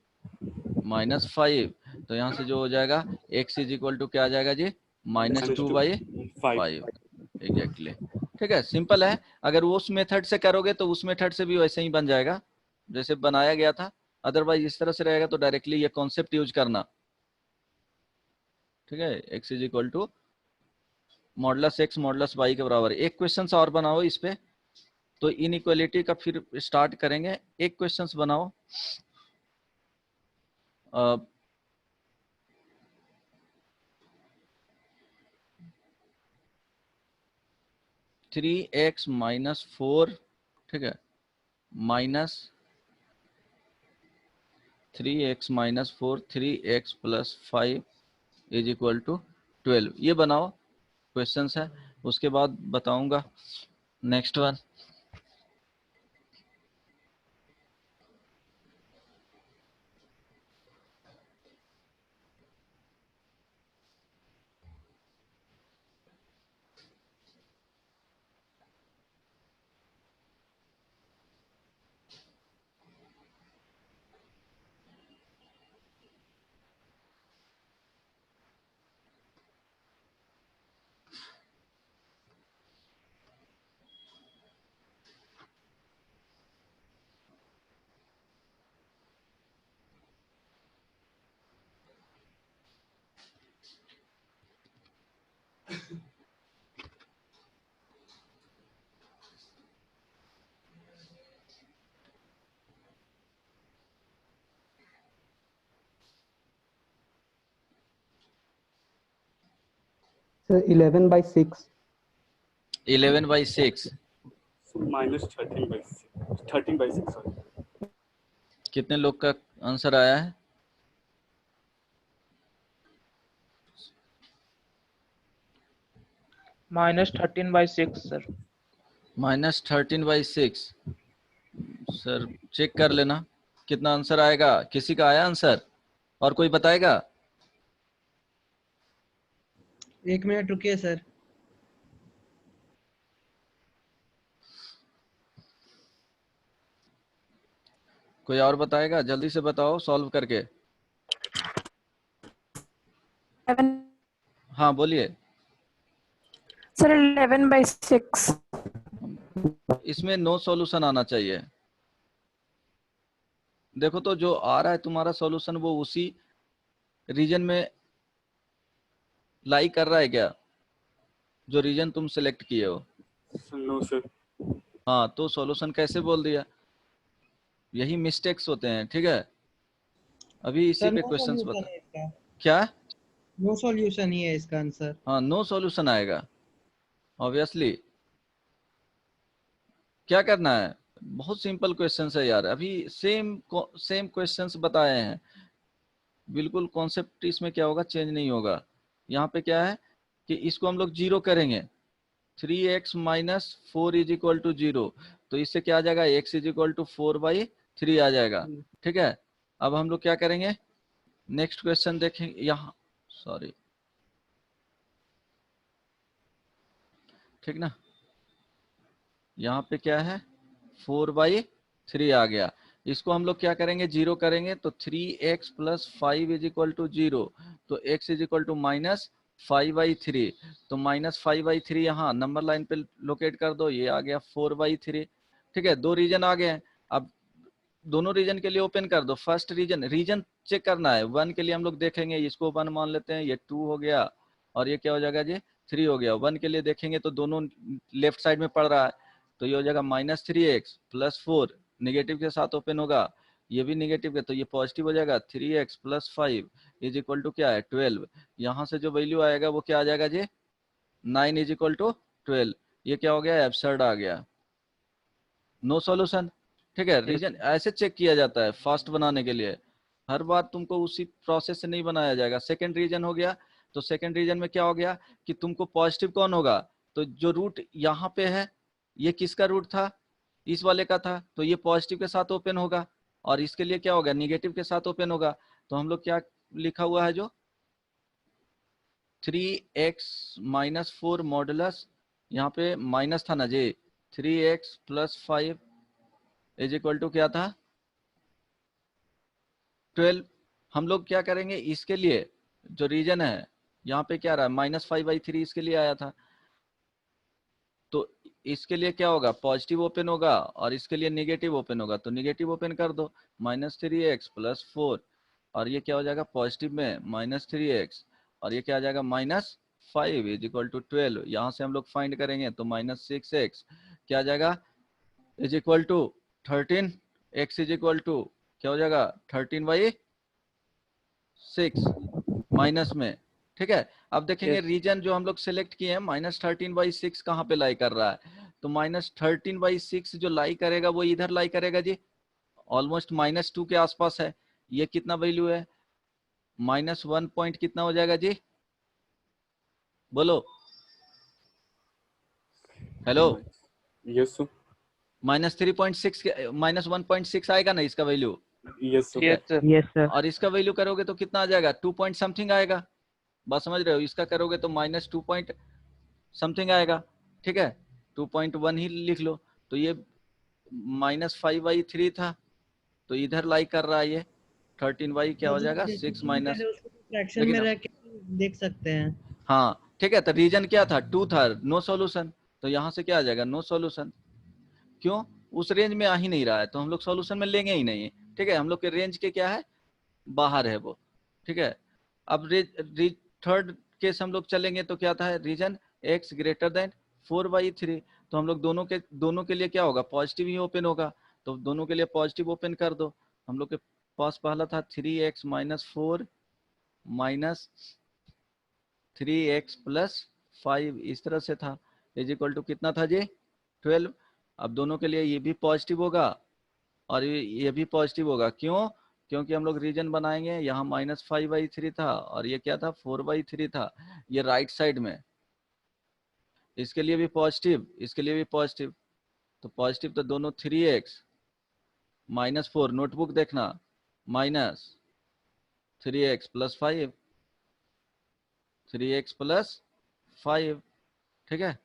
-5, तो यहाँ से जो हो जाएगा x इज इक्वल टू क्या आ जाएगा जी, -2/5, एग्जैक्टली, ठीक है। सिंपल है, अगर वो उस मेथड से करोगे तो उस मेथड से भी वैसे ही बन जाएगा जैसे बनाया गया था, अदरवाइज इस तरह से रहेगा तो डायरेक्टली ये कॉन्सेप्ट यूज करना, ठीक है। x is equal to modulus x modulus y के बराबर। एक क्वेश्चन और बनाओ इस पे, तो इनइक्वालिटी का फिर स्टार्ट करेंगे। एक क्वेश्चंस बनाओ, 3x - 4, ठीक है, minus 3x - 4 3x + 5 is equal to 12, ये बनाओ क्वेश्चंस है, उसके बाद बताऊंगा next one. Sir, 11 by 6. 11/6 So -13/6 sorry. कितने लोग का आंसर आया है? -13/6 सर। -13/6 सर चेक कर लेना कितना आंसर आएगा। किसी का आया आंसर और कोई बताएगा? 1 मिनट रुकिए सर। कोई और बताएगा? जल्दी से बताओ सॉल्व करके। हाँ बोलिए। सर 11/6। इसमें नो सॉल्यूशन आना चाहिए। देखो तो जो आ रहा है तुम्हारा सॉल्यूशन वो उसी रीजन में लाई कर रहा है क्या, जो रीजन तुम सिलेक्ट किए हो? No sir. हाँ तो सॉल्यूशन कैसे बोल दिया? यही मिस्टेक्स होते हैं, ठीक है। अभी इसी सर पे नो क्वेश्चंस सॉल्यूशन बता। है इसका। क्या? नो सॉल्यूशन ही है इसका आंसर। हाँ नो सॉल्यूशन आएगा ऑब्वियसली। क्या करना है? बहुत सिंपल क्वेश्चंस है यार। अभी सेम क्वेश्चंस बताए हैं, बिल्कुल कॉन्सेप्ट इसमें क्या होगा, चेंज नहीं होगा। यहाँ पे क्या है कि इसको हम लोग जीरो करेंगे। 3x - 4 = 0, तो इससे क्या आ जाएगा, x = 4/3 आ जाएगा, ठीक है। अब हम लोग क्या करेंगे, नेक्स्ट क्वेश्चन देखेंगे। यहाँ सॉरी, ठीक ना, यहाँ पे क्या है 4/3 आ गया। इसको हम लोग क्या करेंगे, जीरो करेंगे, तो 3x + 5 = 0, तो x = -5/3, तो -5/3 यहाँ नंबर लाइन पे लोकेट कर दो, ये आ गया 4/3, ठीक है। दो रीजन आ गए हैं। अब दोनों रीजन के लिए ओपन कर दो। फर्स्ट रीजन चेक करना है। 1 के लिए हम लोग देखेंगे, इसको 1 मान लेते हैं, ये 2 हो गया और ये क्या हो जाएगा जी 3 हो गया। 1 के लिए देखेंगे तो दोनों लेफ्ट साइड में पड़ रहा है, तो ये हो जाएगा -3x + 4, नेगेटिव के साथ ओपन होगा, ये भी नेगेटिव है तो ये पॉजिटिव हो जाएगा। 3x + 5 = क्या है 12। यहाँ से जो वैल्यू आएगा वो क्या आ जाएगा जी 9 = 12। ये क्या हो गया, एब्सर्ड आ गया, नो सॉल्यूशन, ठीक है। रीजन ऐसे चेक किया जाता है फास्ट बनाने के लिए, हर बार तुमको उसी प्रोसेस से नहीं बनाया जाएगा। सेकंड रीजन हो गया, तो सेकंड रीजन में क्या हो गया कि तुमको पॉजिटिव कौन होगा, तो जो रूट यहाँ पे है ये किसका रूट था, इस वाले का था, तो ये पॉजिटिव के साथ ओपन होगा, और इसके लिए क्या होगा निगेटिव के साथ ओपन होगा। तो हम लोग क्या लिखा हुआ है, जो 3x - 4 मॉडुलस, यहाँ पे माइनस था ना जी, 3x + 5 = क्या था 12। हम लोग क्या करेंगे, इसके लिए जो रीजन है यहाँ पे क्या रहा है -5/3, इसके लिए आया था, तो इसके लिए क्या होगा पॉजिटिव ओपन होगा और इसके लिए नेगेटिव ओपन होगा, तो नेगेटिव ओपन कर दो -3x + 4, और ये क्या हो जाएगा पॉजिटिव में -3x, और ये क्या आ जाएगा -5 = 12। यहाँ से हम लोग फाइंड करेंगे तो -6x क्या आ जाएगा = 13, x क्या हो जाएगा 13/6 माइनस में, ठीक है। अब देखेंगे रीजन जो हम लोग सिलेक्ट किए हैं -13/6 कहाँ पे लाई कर रहा है, तो -13/6 जो लाई करेगा वो इधर लाई करेगा जी, ऑलमोस्ट -2 के आसपास है। ये कितना वैल्यू है -1 पॉइंट कितना हो जाएगा जी, बोलो, हेलो। Yes sir. -3.6 -1.6 आएगा ना इसका value, yes sir. Yes sir. Yes, sir. और इसका वैल्यू करोगे तो कितना आ जाएगा 2 पॉइंट समथिंग आएगा, बात समझ रहे हो। इसका करोगे तो -2 पॉइंट समथिंग आएगा, ठीक है, 2.1 ही लिख लो। तो ये -5/3 था, तो इधर लाई कर रहा है ये 13y क्या हो जाएगा 6 माइनस, फ्रैक्शन में लेकिन रह के देख सकते हैं। हाँ ठीक है। तो रीजन क्या था 2 था, नो सॉल्यूशन, तो यहाँ से क्या आ जाएगा नो सॉल्यूशन। क्यों, उस रेंज में आ ही नहीं रहा है, तो हम लोग सॉल्यूशन में लेंगे ही नहीं, ठीक है। हम लोग के रेंज के क्या है बाहर है वो, ठीक है। अब थर्ड केस हम लोग चलेंगे तो क्या था रीजन x > 4/3, तो हम लोग दोनों के लिए क्या होगा पॉजिटिव ही ओपन होगा, तो दोनों के लिए पॉजिटिव ओपन कर दो। हम लोग के पास पहला था 3x - 4 - 3x + 5 इस तरह से था, इज इक्वल टू कितना था जी 12। अब दोनों के लिए ये भी पॉजिटिव होगा और ये भी पॉजिटिव होगा, क्यों? क्योंकि हम लोग रीजन बनाएंगे, यहाँ -5/3 था और ये क्या था 4/3 था, ये राइट साइड में, इसके लिए भी पॉजिटिव, इसके लिए भी पॉजिटिव, तो पॉजिटिव तो दोनों 3x -4, नोटबुक देखना, -3x + 5, 3x + 5, ठीक है।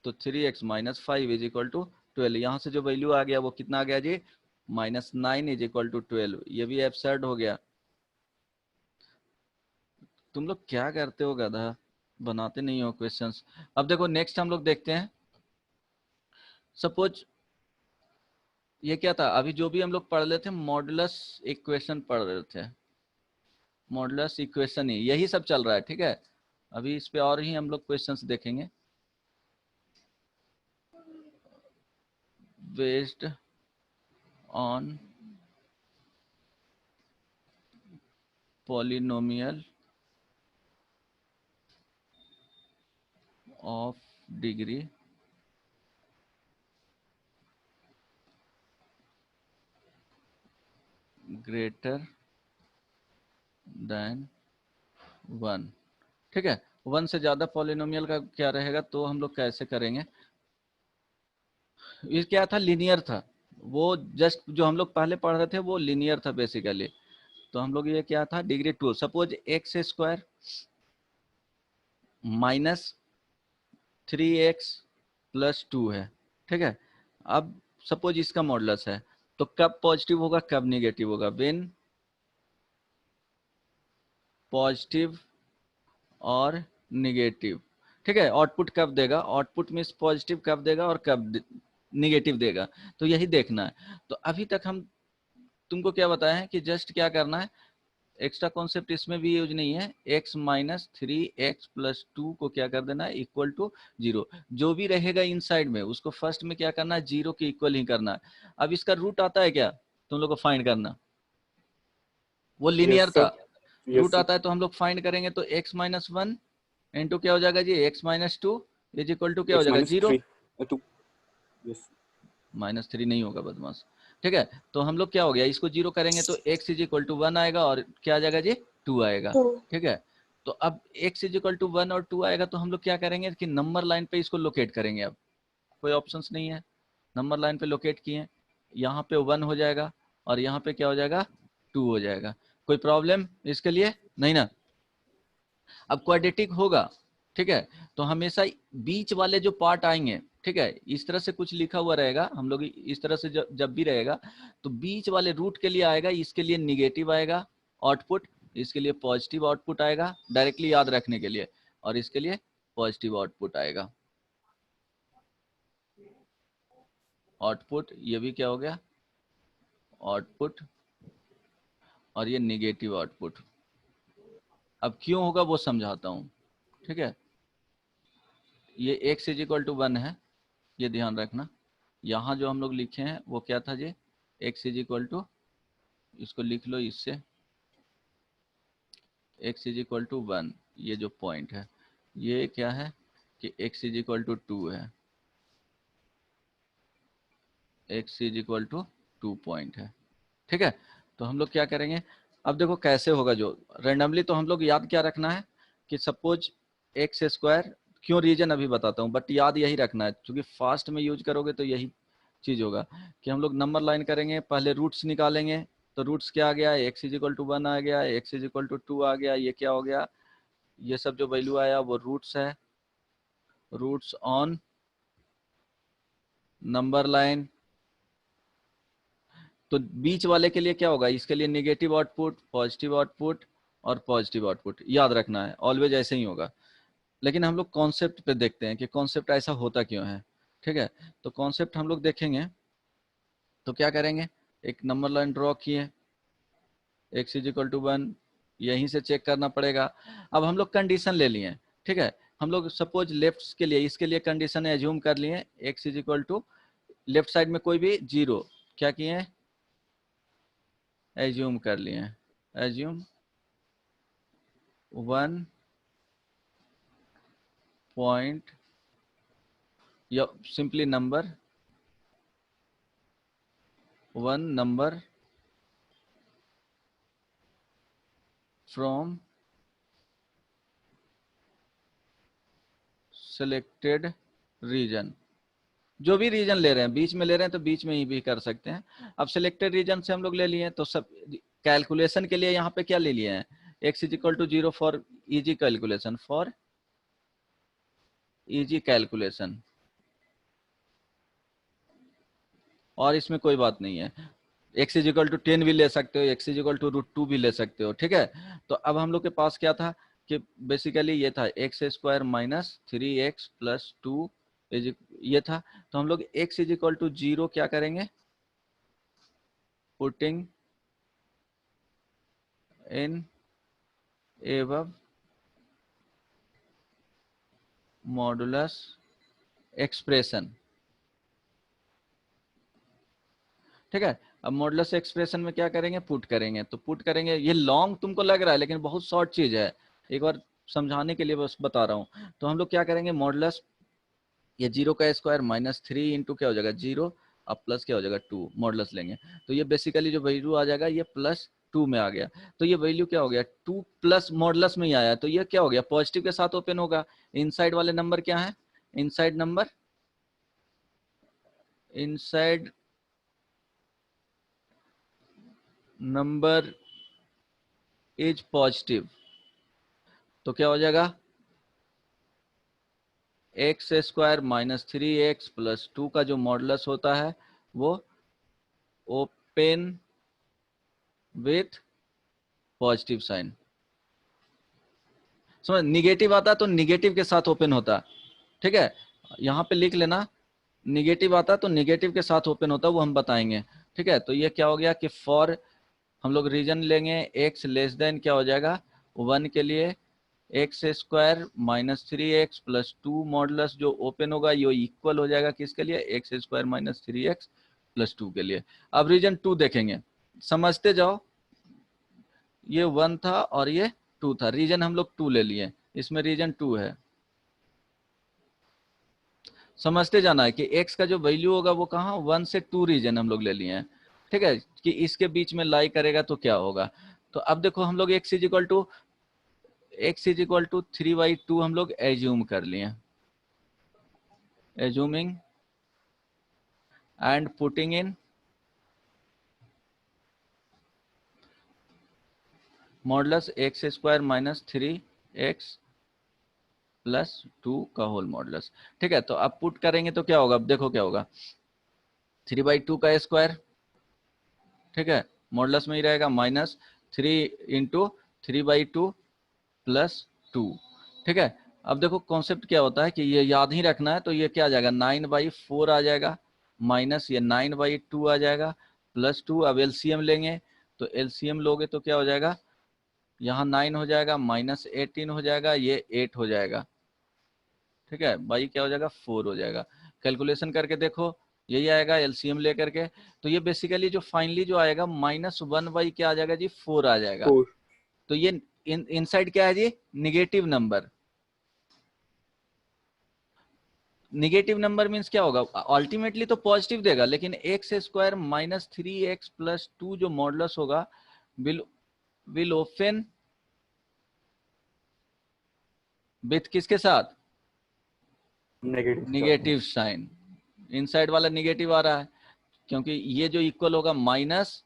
तो 3x - 5 इज इक्वल टू 12। यहाँ से जो वैल्यू आ गया वो कितना आ गया जी -9 इज इक्वल टू 12। ये भी एब्सर्ड हो गया। तुम लोग क्या करते हो गधा, बनाते नहीं हो क्वेश्चंस। अब देखो नेक्स्ट हम लोग देखते हैं, सपोज ये क्या था, अभी जो भी हम लोग पढ़ रहे थे मॉडुलस इक्वेशन पढ़ रहे थे, मॉडुलस इक्वेशन ही यही सब चल रहा है, ठीक है। अभी इस पे और ही हम लोग क्वेश्चंस देखेंगे। Based on polynomial of degree greater than 1, ठीक है। 1 से ज्यादा पॉलिनोमियल का क्या रहेगा, तो हम लोग कैसे करेंगे। ये क्या था, लीनियर था, वो जस्ट जो हम लोग पहले पढ़ रहे थे वो लीनियर था बेसिकली। तो हम लोग ये क्या था डिग्री 2, सपोज x² -3x + 2 है, ठीक है। अब सपोज इसका मॉडुलस है, तो कब पॉजिटिव होगा कब निगेटिव होगा, व्हेन पॉजिटिव और निगेटिव, ठीक है। आउटपुट कब देगा, आउटपुट मीन्स पॉजिटिव कब देगा और कब निगेटिव देगा, तो यही देखना है। तो अभी तक हम तुमको क्या बताया है कि जस्ट क्या करना है, एक्स्ट्रा कॉन्सेप्ट इसमें भी यूज नहीं है, x - 3x + 2 को क्या कर देना है इक्वल टू 0। जो भी रहेगा इनसाइड में उसको फर्स्ट में क्या करना है 0 के इक्वल ही करना है। अब इसका रूट आता है क्या तुम लोग को फाइंड करना, वो लीनियर था, रूट आता है तो हम लोग फाइंड करेंगे, तो x - 1 इंटू क्या हो जाएगा जी x - 2 इज इक्वल टू क्या हो जाएगा 0। -3 नहीं होगा बदमाश, ठीक है। तो हम लोग क्या हो गया, इसको 0 करेंगे तो x = 1 आएगा और क्या आ जाएगा जी 2 आएगा, ठीक है। तो अब x = 1 और 2 आएगा तो हम लोग क्या करेंगे कि नंबर लाइन पे इसको लोकेट करेंगे। अब कोई ऑप्शंस नहीं है, नंबर लाइन पे लोकेट किए, यहाँ पे 1 हो जाएगा और यहाँ पे क्या हो जाएगा 2 हो जाएगा। कोई प्रॉब्लम इसके लिए नहीं ना। अब क्वाड्रेटिक होगा, ठीक है, तो हमेशा बीच वाले जो पार्ट आएंगे, ठीक है, इस तरह से कुछ लिखा हुआ रहेगा, हम लोग इस तरह से जब भी रहेगा तो बीच वाले रूट के लिए आएगा, इसके लिए निगेटिव आएगा आउटपुट, इसके लिए पॉजिटिव आउटपुट आएगा डायरेक्टली याद रखने के लिए, और इसके लिए पॉजिटिव आउटपुट आएगा। आउटपुट ये भी क्या हो गया आउटपुट, और ये निगेटिव आउटपुट। अब क्यों होगा वो समझाता हूं, ठीक है। ये x = 1 है, ये ध्यान रखना। यहाँ जो हम लोग लिखे हैं वो क्या था जी x = इसको लिख लो इससे, x = 1, ये जो पॉइंट है ये क्या है कि x = 2 है, x = 2 पॉइंट है, ठीक है। तो हम लोग क्या करेंगे, अब देखो कैसे होगा जो रेंडमली, तो हम लोग याद क्या रखना है कि सपोज x², क्यों रीजन अभी बताता हूँ, बट याद यही रखना है क्योंकि फास्ट में यूज करोगे तो यही चीज होगा कि हम लोग नंबर लाइन करेंगे, पहले रूट्स निकालेंगे, तो रूट्स क्या आ गया x = 1 आ गया, x = 2 आ गया, ये क्या हो गया, ये सब जो वैल्यू आया वो रूट्स है, रूट्स ऑन नंबर लाइन। तो बीच वाले के लिए क्या होगा, इसके लिए नेगेटिव आउटपुट, पॉजिटिव आउटपुट और पॉजिटिव आउटपुट, याद रखना है ऑलवेज ऐसे ही होगा। लेकिन हम लोग कॉन्सेप्ट पे देखते हैं कि कॉन्सेप्ट ऐसा होता क्यों है, ठीक है। तो कॉन्सेप्ट हम लोग देखेंगे, तो क्या करेंगे, एक नंबर लाइन ड्रॉ किए, x = 1, यहीं से चेक करना पड़ेगा। अब हम लोग कंडीशन ले लिए, ठीक है, हम लोग सपोज लेफ्ट के लिए, इसके लिए कंडीशन एज्यूम कर लिए, x = लेफ्ट साइड में कोई भी 0 क्या किए एज्यूम कर लिए, एज्यूम 1 point या simply number, one number from selected region। जो भी रीजन ले रहे हैं, बीच में ले रहे हैं तो बीच में ही भी कर सकते हैं। अब सिलेक्टेड रीजन से हम लोग ले लिए तो सब कैलकुलेशन के लिए यहाँ पे क्या ले लिए हैं, x is equal to 0 for easy calculation, for easy calculation, और इसमें कोई बात नहीं है। x इज इक्वल टू 10 भी ले सकते हो, x इज इक्वल टू √2 भी ले सकते हो, ठीक है। तो अब हम लोग के पास क्या था कि बेसिकली ये था x square minus 3x plus 2 ये था। तो हम लोग x इज इक्वल टू 0 क्या करेंगे, putting in above modulus expression, ठीक है। अब मॉडुलस एक्सप्रेशन में क्या करेंगे, पुट करेंगे। तो पुट करेंगे, ये लॉन्ग तुमको लग रहा है लेकिन बहुत शॉर्ट चीज है, एक बार समझाने के लिए बस बता रहा हूं। तो हम लोग क्या करेंगे, मॉडुलस ये 0 का स्क्वायर माइनस 3 इंटू क्या हो जाएगा 0, अब प्लस क्या हो जाएगा 2, मॉडुलस लेंगे तो ये बेसिकली जो वैल्यू आ जाएगा ये +2 में आ गया। तो ये वैल्यू क्या हो गया, 2 प्लस मॉडुलस में ही आया, तो ये क्या हो गया, पॉजिटिव के साथ ओपन होगा। इनसाइड वाले नंबर क्या है, inside number, inside number is positive, तो क्या हो जाएगा x square minus 3x plus 2 का जो मॉडुलस होता है वो ओपन विथ पॉजिटिव साइन। समझ, निगेटिव आता तो निगेटिव के साथ ओपन होता, ठीक है, यहां पे लिख लेना, निगेटिव आता तो निगेटिव के साथ ओपन होता, वो हम बताएंगे, ठीक है। तो ये क्या हो गया कि फॉर हम लोग रीजन लेंगे x लेस देन क्या हो जाएगा 1 के लिए x square minus 3x plus 2 modulus जो ओपन होगा ये इक्वल हो जाएगा किसके लिए, x square minus 3x plus 2 के लिए। अब रीजन 2 देखेंगे, समझते जाओ, ये 1 था और ये 2 था, रीजन हम लोग 2 ले लिए, इसमें रीजन 2 है। समझते जाना है कि x का जो वैल्यू होगा वो कहाँ 1 से 2 रीजन हम लोग ले लिए हैं, ठीक है, कि इसके बीच में लाई करेगा तो क्या होगा। तो अब देखो हम लोग x इज इक्वल टू 3/2 हम लोग एज्यूम कर लिए, assuming and putting in modulus x square minus 3x plus 2 का होल मॉडुलस, ठीक है। तो अब पुट करेंगे तो क्या होगा, अब देखो क्या होगा 3/2 का स्क्वायर, ठीक है, मॉडुलस में ही रहेगा माइनस 3 इंटू 3/2 प्लस 2, ठीक है। अब देखो कॉन्सेप्ट क्या होता है कि ये याद ही रखना है, तो ये क्या आ जाएगा 9/4 आ जाएगा, माइनस ये 9/2 आ जाएगा प्लस 2। अब एलसीएम लेंगे तो एलसीएम लोगे तो क्या हो जाएगा, यहाँ 9 हो जाएगा माइनस 18 हो जाएगा, ये 8 हो जाएगा, ठीक है, बाई क्या हो जाएगा 4 हो जाएगा। कैलकुलेशन करके देखो यही आएगा एलसीएम लेकर के, तो ये बेसिकली जो फाइनली जो आएगा -1 क्या आ जाएगा जी 4 आ जाएगा। 4 तो ये इनसाइड क्या है जी, negative number. Negative number means क्या होगा, अल्टीमेटली तो पॉजिटिव देगा, लेकिन x square minus 3x plus 2 जो मॉडुलस होगा विल ओपन विथ किसके साथ, नेगेटिव साइन। इनसाइड वाला निगेटिव आ रहा है क्योंकि ये जो इक्वल होगा माइनस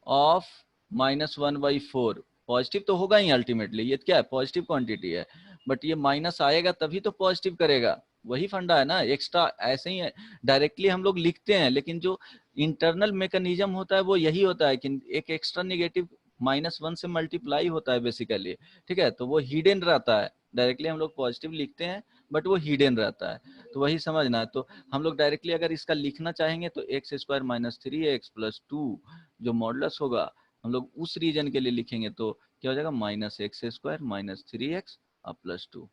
ऑफ -1/4, पॉजिटिव तो होगा ही अल्टीमेटली, ये क्या है पॉजिटिव क्वांटिटी है, बट ये माइनस आएगा तभी तो पॉजिटिव करेगा, वही फंडा है ना। एक्स्ट्रा ऐसे ही है, डायरेक्टली हम लोग लिखते हैं लेकिन जो इंटरनल मैकेनिज्म होता है वो यही होता है कि एक एक्स्ट्रा नेगेटिव -1 से मल्टीप्लाई होता है बेसिकली, ठीक है, तो वो हिडन रहता है, डायरेक्टली हम लोग पॉजिटिव लिखते हैं बट वो हिडन रहता है, तो वही समझना है। तो हम लोग डायरेक्टली अगर इसका लिखना चाहेंगे तो x square minus 3x plus 2 जो मॉडुलस होगा हम लोग उस रीजन के लिए लिखेंगे तो क्या हो जाएगा -x square minus 3x plus 2,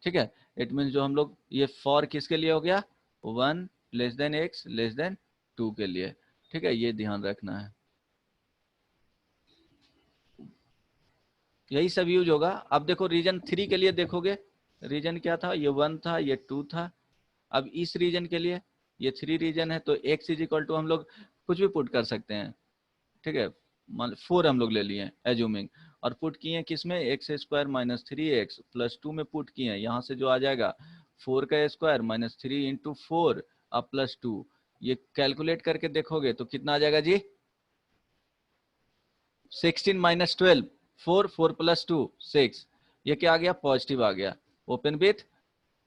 ठीक है। इट मीन जो हम लोग ये फॉर किसके लिए हो गया 1 less than x less than 2 के लिए, ठीक है, ये ध्यान रखना है, यही सब यूज होगा। अब देखो रीजन 3 के लिए देखोगे रीजन क्या था, ये 1 था, ये 2 था। अब इस रीजन के लिए ये 3 रीजन है, तो x इज इक्वल टू हम लोग कुछ भी पुट कर सकते हैं, ठीक है। 4 हम लोग ले लिए एज्यूमिंग, और पुट किए किसमें, x square minus 3x plus 2 में पुट किए। यहाँ से जो आ जाएगा 4 का स्क्वायर माइनस 3 इंटू 4 अब प्लस 2, ये कैलकुलेट करके देखोगे तो कितना आ जाएगा जी, 16 माइनस 12, 4 4 प्लस 2 6, ये क्या आ गया, पॉजिटिव आ गया। ओपन विथ,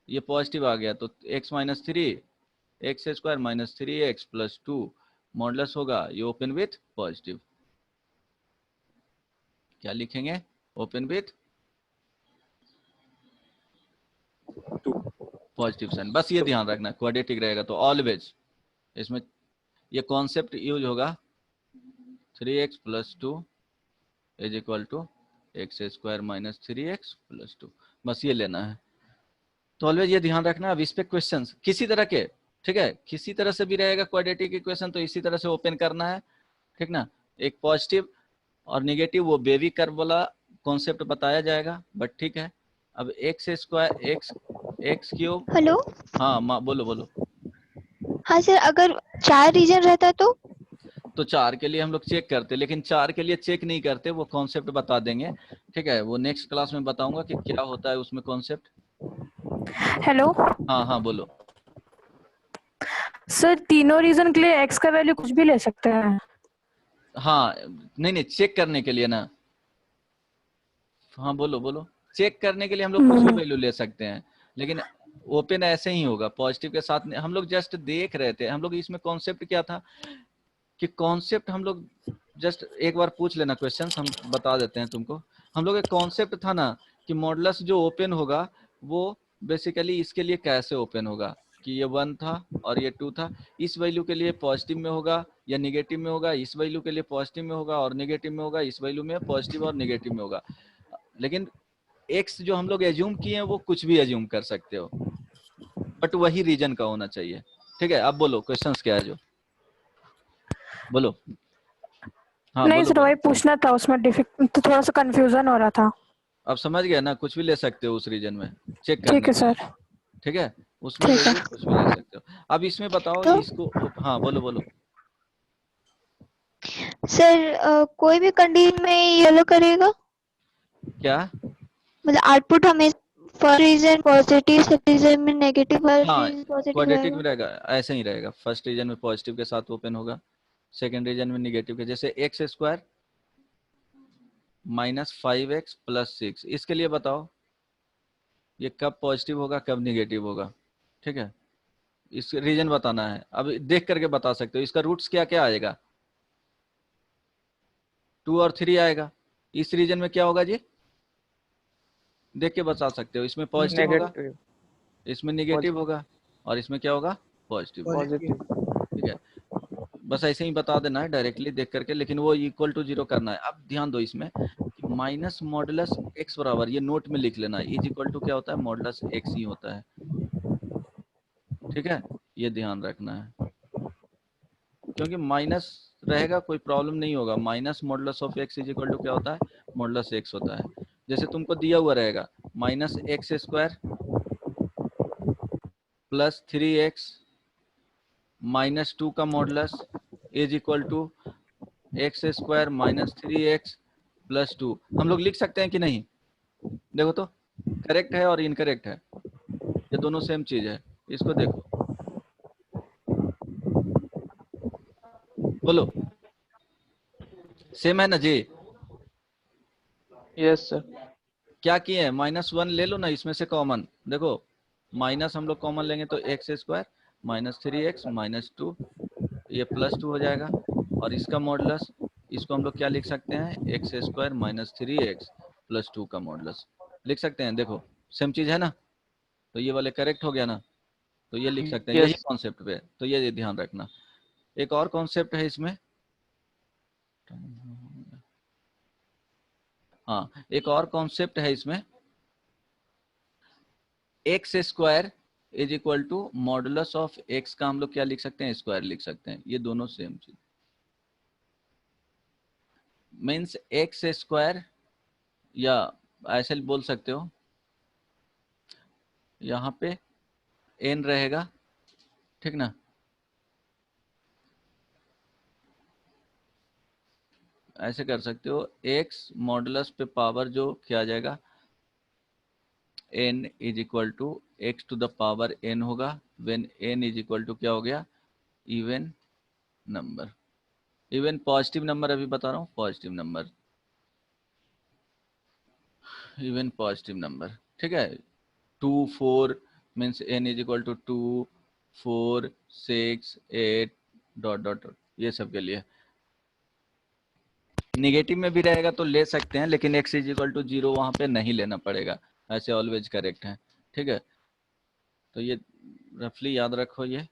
ये पॉजिटिव आ गया तो x minus 3 x square minus 3x plus 2 modulus होगा, ये ओपन विथ पॉजिटिव। क्या लिखेंगे, ओपन विथ 2। Positive sign. बस ये ध्यान रखना, क्वाड्रेटिक रहेगा तो ऑलवेज इसमें ये कॉन्सेप्ट यूज होगा, 3x plus 2 is equal to x square minus 3x plus 2, बस ये लेना है। तो ऑलवेज ये ध्यान रखना। अब इस पे क्वेश्चन किसी तरह के, ठीक है, किसी तरह से भी रहेगा क्वाड्रेटिक इक्वेशन तो इसी तरह से ओपन करना है, ठीक ना। एक पॉजिटिव और नेगेटिव वो बेबी कर्व वाला कॉन्सेप्ट बताया जाएगा, बट ठीक है। अब x square x cube, hello. हाँ बोलो बोलो। हाँ सर, अगर 4 रीजन रहता तो 4 के लिए हम लोग चेक करते, लेकिन 4 के लिए चेक नहीं करते, वो कॉन्सेप्ट बता देंगे, ठीक है। वो नेक्स्ट क्लास में बताऊंगा कि क्या होता है उसमें कॉन्सेप्ट। हेलो हाँ बोलो। सर, तीनों रीजन के लिए x का वैल्यू कुछ भी ले सकते हैं? हाँ नहीं चेक करने के लिए ना, हाँ बोलो बोलो। चेक करने के लिए हम लोग कुछ भी वैल्यू ले सकते हैं, लेकिन ओपन ऐसे ही होगा पॉजिटिव के साथ। हम लोग जस्ट देख रहे थे, हम लोग इसमें कॉन्सेप्ट क्या था कि कॉन्सेप्ट हम लोग जस्ट एक बार पूछ लेना क्वेश्चन, हम बता देते हैं तुमको। हम लोग एक कॉन्सेप्ट था ना कि मॉडुलस जो ओपन होगा वो बेसिकली इसके लिए कैसे ओपन होगा, कि ये 1 था और ये 2 था, इस वैल्यू के लिए पॉजिटिव में होगा या निगेटिव में होगा, इस वैल्यू के लिए पॉजिटिव में होगा और निगेटिव में होगा, इस वैल्यू में पॉजिटिव और निगेटिव में होगा। लेकिन एक्स जो हम लोग एज्यूम किए हैं वो कुछ भी एज्यूम कर सकते हो, बट वही रीजन का होना चाहिए, ठीक है। अब बोलो क्वेश्चंस क्या है जो, बोलो। हाँ नहीं बोलो सर, बोलो। वही पूछना था, उसमें डिफिकल्ट तो थोड़ा सा कंफ्यूजन हो रहा था। अब समझ गया ना, कुछ भी ले सकते हो उस रीजन में चेक ठीक करने है के लिए, सर। ठीक है। उसमें ठीक है। वैल्यू कुछ भी ले सकते हो। अब इसमें बताओ तो इसको, हाँ बोलो बोलो। सर कोई भी कंडीशन में येलो करेगा, क्या, मतलब आउटपुट हमें first region positive, second region में नेगेटिव, हर हाँ रीजन पॉजिटिव क्वाड्रेटिक में रहेगा। रहेगा, ऐसे ही रहेगा। फर्स्ट रीजन में पॉजिटिव के साथ ओपन होगा, सेकंड रीजन में निगेटिव के, जैसे x square minus 5x plus 6, इसके लिए बताओ ये कब पॉजिटिव होगा कब निगेटिव होगा, ठीक है। इस रीजन बताना है, अब देख करके बता सकते हो। इसका रूट्स क्या क्या आएगा, 2 और 3 आएगा। इस रीजन में क्या होगा जी, देख के बता सकते हो। इसमें पॉजिटिव होगा, नेगेटिव इसमें निगेटिव होगा, और इसमें क्या होगा, पॉजिटिव होगा, पॉजिटिव। ठीक है। बस ऐसे ही बता देना है डायरेक्टली देख करके, लेकिन वो इक्वल टू 0 करना है। अब ध्यान दो इसमें कि माइनस मॉडुलस एक्स बराबर, ये नोट में लिख लेना, इज इक्वल टू क्या होता है, मॉडुलस एक्स ही होता है, ठीक है। ये ध्यान रखना है, क्योंकि माइनस रहेगा कोई प्रॉब्लम नहीं होगा। Minus modulus of x is equal to क्या होता है, मॉडुलस एक्स होता है। जैसे तुमको दिया हुआ रहेगा minus x square plus 3x minus 2 का modulus is equal to x square minus 3x plus 2। हम लोग लिख सकते हैं कि नहीं, देखो तो करेक्ट है और इनकरेक्ट है, ये दोनों सेम चीज है। इसको देखो, बोलो सेम है ना जी। Yes sir. क्या किए हैं, -1 ले लो ना इसमें से कॉमन, देखो माइनस हम लोग कॉमन लेंगे तो x square minus 3x minus 2, ये प्लस 2 हो जाएगा। और इसका मॉडुलस, इसको हम लोग क्या लिख सकते हैं, x square minus 3x plus 2 का मॉडुलस लिख सकते हैं। देखो सेम चीज है ना, तो ये वाले करेक्ट हो गया ना, तो ये लिख सकते हैं, यही यस। कॉन्सेप्ट पे है, तो ये ध्यान रखना। एक और कॉन्सेप्ट है इसमें, हाँ एक और कॉन्सेप्ट है इसमें, x square is equal to modulus of x का हम लोग क्या लिख सकते हैं, स्क्वायर लिख सकते हैं। ये दोनों सेम चीज, मीन्स एक्स स्क्वायर, या ऐसे बोल सकते हो यहाँ पे n रहेगा, ठीक ना। ऐसे कर सकते हो, x मॉडुलस पे पावर जो क्या आ जाएगा, n is equal to x to the power n होगा, when n is equal to क्या हो गया, even number. Even positive number अभी बता रहा हूँ, positive number, even positive number, ठीक है। 2 4 means n is equal to 2 4 6 8 dot dot, ये सब के लिए। निगेटिव में भी रहेगा तो ले सकते हैं, लेकिन x इज इक्वल टू 0 वहाँ पे नहीं लेना पड़ेगा, ऐसे ऑलवेज करेक्ट है, ठीक है। तो ये रफली याद रखो, ये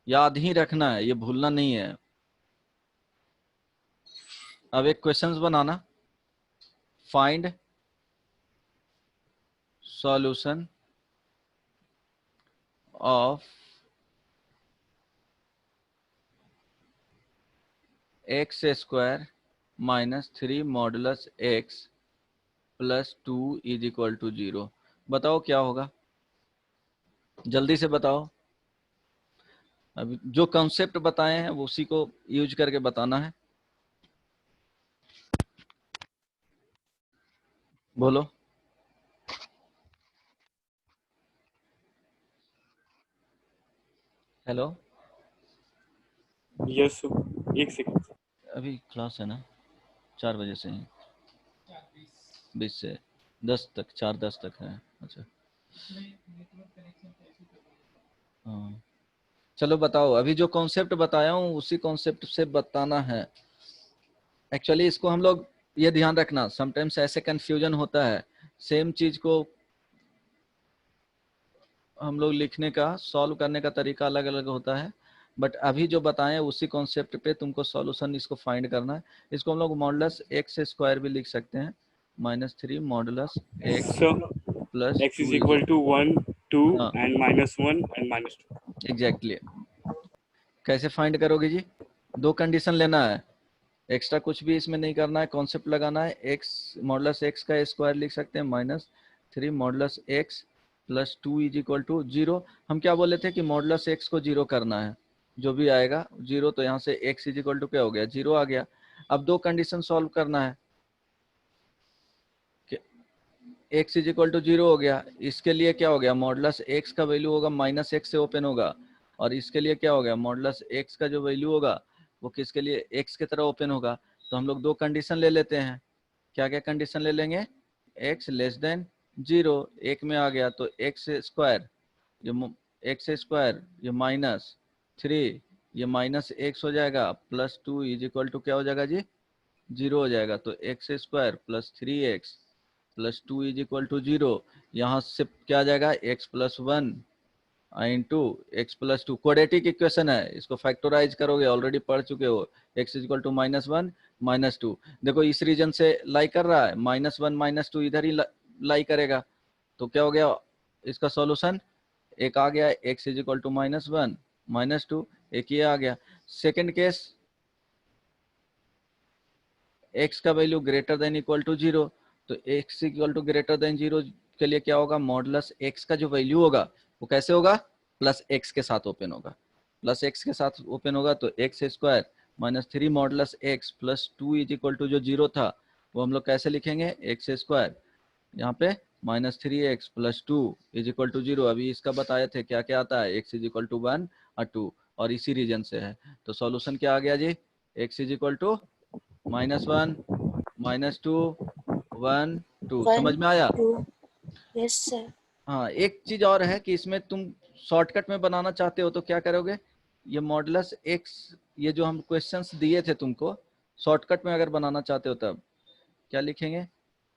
याद ही रखना है, ये भूलना नहीं है। अब एक क्वेश्चंस बनाना, find solution of x square minus 3 modulus x plus 2 is equal to 0। बताओ क्या होगा, जल्दी से बताओ। अभी जो कॉन्सेप्ट बताए हैं वो उसी को यूज करके बताना है, बोलो। हेलो, यस, एक सेकंड। अभी क्लास है ना, 4 बजे से ही 20 से 10 तक, 4:10 तक है। अच्छा हाँ, चलो बताओ। अभी जो कॉन्सेप्ट बताया हूँ उसी कॉन्सेप्ट से बताना है। एक्चुअली इसको हम लोग ये ध्यान रखना, समटाइम्स ऐसे कंफ्यूजन होता है, सेम चीज को हम लोग लिखने का, सॉल्व करने का तरीका अलग अलग होता है, बट अभी जो बताएं उसी कॉन्सेप्ट पे तुमको सॉल्यूशन इसको फाइंड करना है। इसको हम लोग मॉडुलस एक्स स्क्वायर भी लिख सकते हैं, -3 modulus x so plus x is 2 equal to 1 2 हाँ and -1 and -2। एग्जैक्टली। कैसे फाइंड करोगे जी, 2 कंडीशन लेना है, एक्स्ट्रा कुछ भी इसमें नहीं करना है, कॉन्सेप्ट लगाना है। एक्स मॉडुलस एक्स का स्क्वायर लिख सकते हैं, -3 modulus x plus 2 is equal to 0। हम क्या बोले थे कि मॉडुलस एक्स को 0 करना है, जो भी आएगा 0, तो यहाँ से x इज इक्वल टू क्या हो गया, 0 आ गया। अब 2 कंडीशन सॉल्व करना है, x इज इक्वल टू 0 हो गया, इसके लिए क्या हो गया, मॉडुलस x का वैल्यू होगा -x से ओपन होगा, और इसके लिए क्या हो गया, मॉडुलस x का जो वैल्यू होगा वो किसके लिए, x की तरह ओपन होगा। तो हम लोग 2 कंडीशन ले लेते हैं। क्या क्या कंडीशन ले लेंगे, x लेस देन 0, एक में आ गया तो एक्स स्क्वायर, ये एक्स स्क्वायर, ये -3, ये -x हो जाएगा, प्लस 2 इज इक्वल टू क्या हो जाएगा जी, 0 हो जाएगा। तो x square plus 3x plus 2 is equal to 0। यहाँ से क्या आ जाएगा, x plus 1 into x plus 2, quadratic equation है, इसको फैक्टराइज करोगे, ऑलरेडी पढ़ चुके हो। x इज इक्वल टू -1 -2, देखो इस रीजन से लाई कर रहा है, -1 -2 इधर ही लाई करेगा, तो क्या हो गया इसका सॉल्यूशन, एक आ गया x इज इक्वल टू -1 -2, एक ये आ गया। सेकंड केस, x का value greater than equal to 0, तो x equal to greater than 0 के लिए क्या होगा, मॉडुलस x का जो वैल्यू होगा वो कैसे होगा, प्लस x के साथ ओपन होगा, प्लस x के साथ ओपन होगा, तो x square -3 modulus x plus 2 is equal to जो 0 था वो हम लोग कैसे लिखेंगे, एक्स स्क्वायर यहाँ पे -3x plus 2 is equal to 0। अभी इसका बताए थे क्या क्या आता है, x इज इक्वल टू 1 और 2, और इसी रीजन से है। तो सॉल्यूशन क्या आ गया जी, x इज इक्वल टू -1 -2 1 2। समझ में आया। Yes sir. हाँ, एक चीज और है कि इसमें तुम शॉर्टकट में बनाना चाहते हो तो क्या करोगे, ये मॉडुलस एक्स, ये जो हम क्वेश्चंस दिए थे तुमको, शॉर्टकट में अगर बनाना चाहते हो तब क्या लिखेंगे,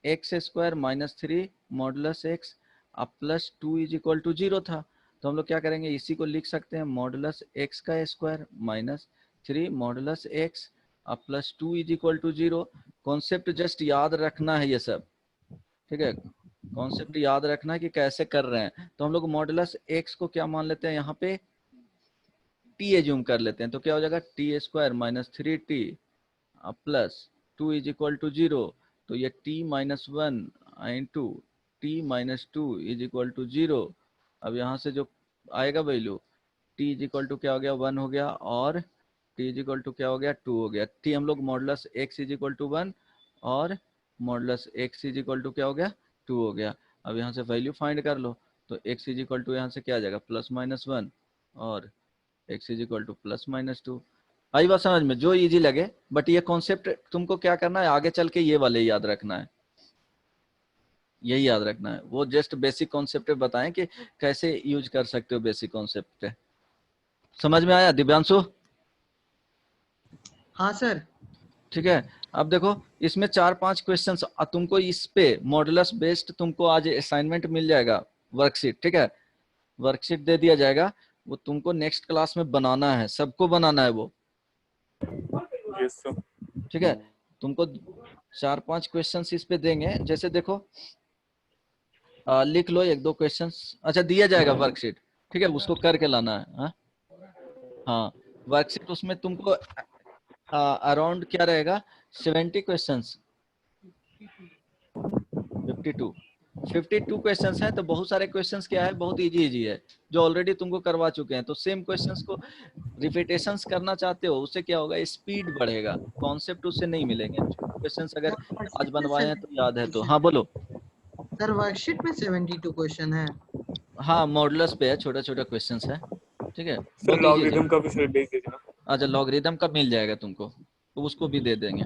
एक्स स्क्वायर -3 मॉडुलस एक्स अब प्लस 2 इज इक्वल टू 0 था, तो हम लोग क्या करेंगे, इसी को लिख सकते हैं मॉडुलस एक्स का स्क्वायर -3 मॉडुलस एक्स अब plus 2 is equal to 0। Concept just याद रखना है ये सब, ठीक है, कॉन्सेप्ट याद रखना है कि कैसे कर रहे हैं। तो हम लोग मॉडुलस एक्स को क्या मान लेते हैं, यहाँ पे t एज्यूम कर लेते हैं, तो क्या हो जाएगा, T square -3t plus 2 is equal to 0, तो ये t -1 into t minus 2 is equal to 0। अब यहाँ से जो आएगा value t is equal to क्या हो गया 1 हो गया, और t इज इक्वल टू क्या हो गया 2 हो गया। t हम लोग modulus x is equal to 1 और modulus x is equal to क्या हो गया 2 हो गया। अब यहाँ से वैल्यू फाइंड कर लो, तो x इज इक्वल टू यहाँ से क्या आ जाएगा प्लस माइनस 1 और x is equal two plus minus 2। आई बात समझ में? जो इजी लगे, बट ये कॉन्सेप्ट तुमको क्या करना है आगे चल के ये वाले याद रखना है, यही याद रखना है। वो जस्ट बेसिक कॉन्सेप्ट बताएं कि कैसे यूज कर सकते हो बेसिक कॉन्सेप्ट। समझ में आया दिव्यांशु? हाँ सर। ठीक है, अब देखो इसमें 4-5 क्वेश्चंस तुमको इस पे मॉडुलस बेस्ड तुमको आज असाइनमेंट मिल जाएगा, वर्कशीट। ठीक है, वर्कशीट दे दिया जाएगा, वो तुमको नेक्स्ट क्लास में बनाना है, सबको बनाना है वो। Yes sir. ठीक है, तुमको 4-5 क्वेश्चंस इस पे देंगे। जैसे देखो लिख लो 1-2 क्वेश्चंस। अच्छा दिया जाएगा वर्कशीट, ठीक है, उसको करके लाना है। हाँ वर्कशीट उसमें तुमको अराउंड क्या रहेगा 70 क्वेश्चंस, 52 क्वेश्चंस है। तो बहुत सारे क्वेश्चंस क्या है बहुत इजी है, जो ऑलरेडी तुमको करवा चुके हैं। तो सेम क्वेश्चंस को रिपीटेशंस करना चाहते हो, उससे क्या होगा स्पीड बढ़ेगा, कॉन्सेप्ट उससे नहीं मिलेंगे। क्वेश्चंस अगर आज बनवाए हैं तो याद है तो। हाँ बोलो सर, वर्कशीट में 72 क्वेश्चन है। हाँ मॉडुलस पे है, छोटा छोटा क्वेश्चंस है। ठीक है, सर लॉगरिथम का भी सर भेज दीजिए। अच्छा लॉगरिथम का मिल जाएगा तुमको, तो उसको भी दे देंगे,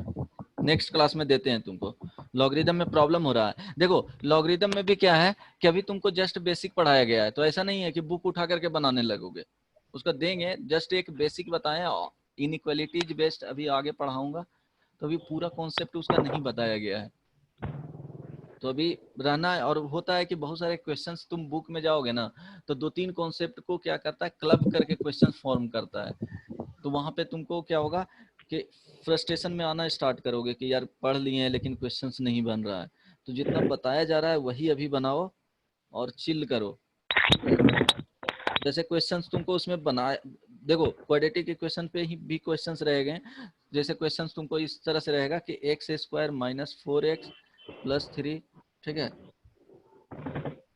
नेक्स्ट क्लास में देते हैं तुमको। लॉगरिथम में प्रॉब्लम हो रहा है, देखो लॉगरिथम में भी क्या है कि अभी तुमको जस्ट बेसिक पढ़ाया गया है, तो ऐसा नहीं है कि बुक उठा करके बनाने लगोगे, उसका देंगे जस्ट एक बेसिक बताएं। इनइक्वालिटीज बेस्ड अभी आगे पढ़ाऊंगा, तो अभी पूरा कॉन्सेप्ट उसका नहीं बताया गया है, तो अभी रहना है। और होता है कि बहुत सारे क्वेश्चंस तुम बुक में जाओगे ना, तो 2-3 कॉन्सेप्ट को क्या करता है क्लब करके क्वेश्चन फॉर्म करता है, तो वहां पे तुमको क्या होगा कि फ्रस्ट्रेशन में आना स्टार्ट करोगे कि यार पढ़ लिए हैं लेकिन क्वेश्चंस नहीं बन रहा है। तो जितना बताया जा रहा है वही अभी बनाओ और चिल करो। जैसे क्वेश्चंस तुमको उसमें बनाए, देखो क्वाड्रेटिक के क्वेश्चन पे ही भी क्वेश्चंस रहेंगे। जैसे क्वेश्चंस तुमको इस तरह से रहेगा कि x² माइनस 4x प्लस 3, ठीक है,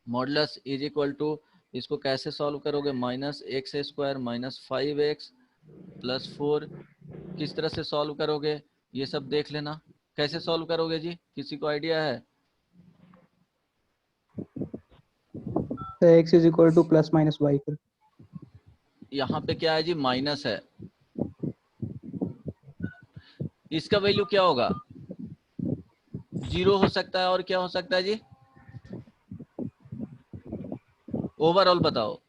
मॉडुलस इज इक्वल टू, इसको कैसे सॉल्व करोगे -x² माइनस 5x प्लस 4, किस तरह से सॉल्व करोगे ये सब देख लेना। कैसे सॉल्व करोगे जी, किसी को आइडिया है? x is equal two plus minus y। यहाँ पे क्या है जी माइनस है, इसका वैल्यू क्या होगा 0 हो सकता है, और क्या हो सकता है जी ओवरऑल बताओ।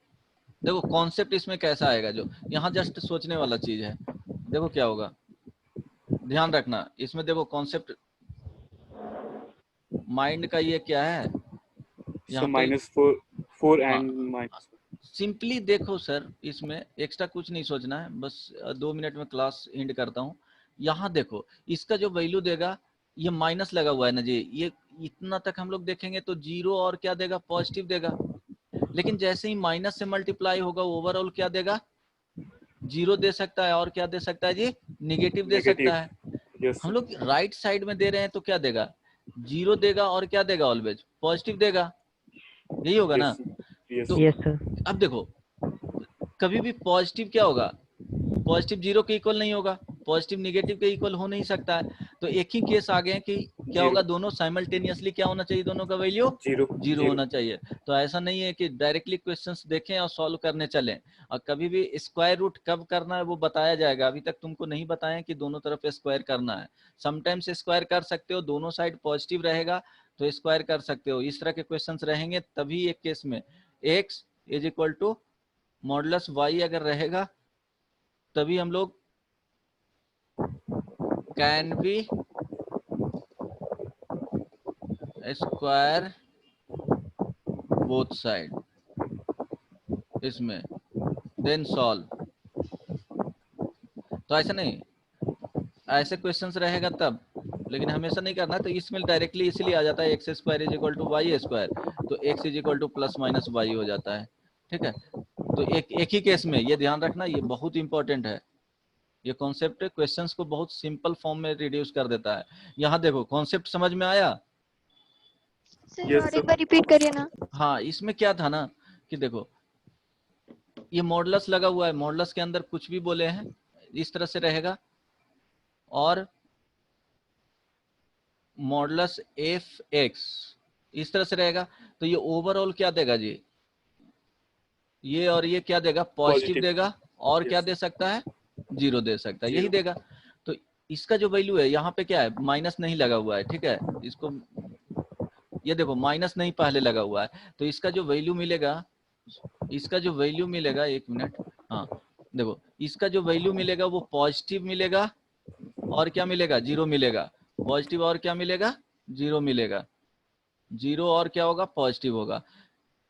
देखो कॉन्सेप्ट इसमें कैसा आएगा, जो यहाँ जस्ट सोचने वाला चीज है। देखो क्या होगा, ध्यान रखना इसमें। देखो कॉन्सेप्ट माइंड का ये क्या है, सर -4 एंड माइनस। सिंपली देखो सर, इसमें एक्स्ट्रा कुछ नहीं सोचना है, बस 2 मिनट में क्लास एंड करता हूँ। यहाँ देखो इसका जो वैल्यू देगा, ये माइनस लगा हुआ है ना जी, ये इतना तक हम लोग देखेंगे तो 0 और क्या देगा पॉजिटिव देगा, लेकिन जैसे ही माइनस से मल्टीप्लाई होगा ओवरऑल क्या देगा 0 दे सकता है, और क्या दे सकता है जी निगेटिव दे सकता है। यस हम लोग राइट साइड में दे रहे हैं तो क्या देगा 0 देगा, और क्या देगा ऑलवेज पॉजिटिव देगा, यही होगा ना। तो यस सर। अब देखो कभी भी पॉजिटिव क्या होगा, पॉजिटिव 0 के इक्वल नहीं होगा, पॉजिटिव निगेटिव के इक्वल हो नहीं सकता है। तो एक ही केस आ गए कि क्या होगा, दोनों साइमल्टेनियसली क्या होना चाहिए, दोनों का वैल्यू 0 होना चाहिए। तो ऐसा नहीं है कि डायरेक्टली क्वेश्चंस देखें और सॉल्व करने चलें। और कभी भी स्क्वायर रूट कब करना है वो बताया जाएगा, अभी तक तुमको नहीं बताया कि दोनों तरफ स्क्वायर करना है। समटाइम्स स्क्वायर कर सकते हो, दोनों साइड पॉजिटिव रहेगा तो स्क्वायर कर सकते हो, इस तरह के क्वेश्चन रहेंगे। तभी एक केस में x is equal to modulus y अगर रहेगा, तभी हम लोग can be square both side इसमें देन सॉल्व। तो ऐसा नहीं, ऐसे क्वेश्चंस रहेगा तब, लेकिन हमेशा नहीं करना। तो इसमें डायरेक्टली इसलिए आ जाता है x² is equal to y², तो x is equal two plus minus y हो जाता है। ठीक है, तो एक ही केस में ये ध्यान रखना, ये बहुत इंपॉर्टेंट है। ये कॉन्सेप्ट क्वेश्चंस को बहुत सिंपल फॉर्म में रिड्यूस कर देता है। यहाँ देखो कॉन्सेप्ट समझ में आया, सर Yes, और sir. एक बार रिपीट करिए ना। हाँ, इसमें क्या था ना कि देखो ये मॉडुलस लगा हुआ है, मॉडुलस के अंदर कुछ भी बोले हैं इस तरह से रहेगा, और मॉडुलस एफ एक्स इस तरह से रहेगा। तो ये ओवरऑल क्या देगा जी, ये और ये क्या देगा, पॉजिटिव Positive. देगा, और क्या Yes. दे सकता है, जीरो दे सकता है, यही Zero. देगा। तो इसका जो वैल्यू है यहाँ पे क्या है, माइनस नहीं लगा हुआ है, ठीक है, इसको ये देखो माइनस नहीं पहले लगा हुआ है, तो इसका जो वैल्यू मिलेगा, इसका जो वैल्यू मिलेगा, एक मिनट, हाँ देखो इसका जो वैल्यू मिलेगा वो पॉजिटिव मिलेगा, और क्या मिलेगा, जीरो मिलेगा, पॉजिटिव और क्या मिलेगा, जीरो मिलेगा, जीरो और क्या होगा, पॉजिटिव होगा।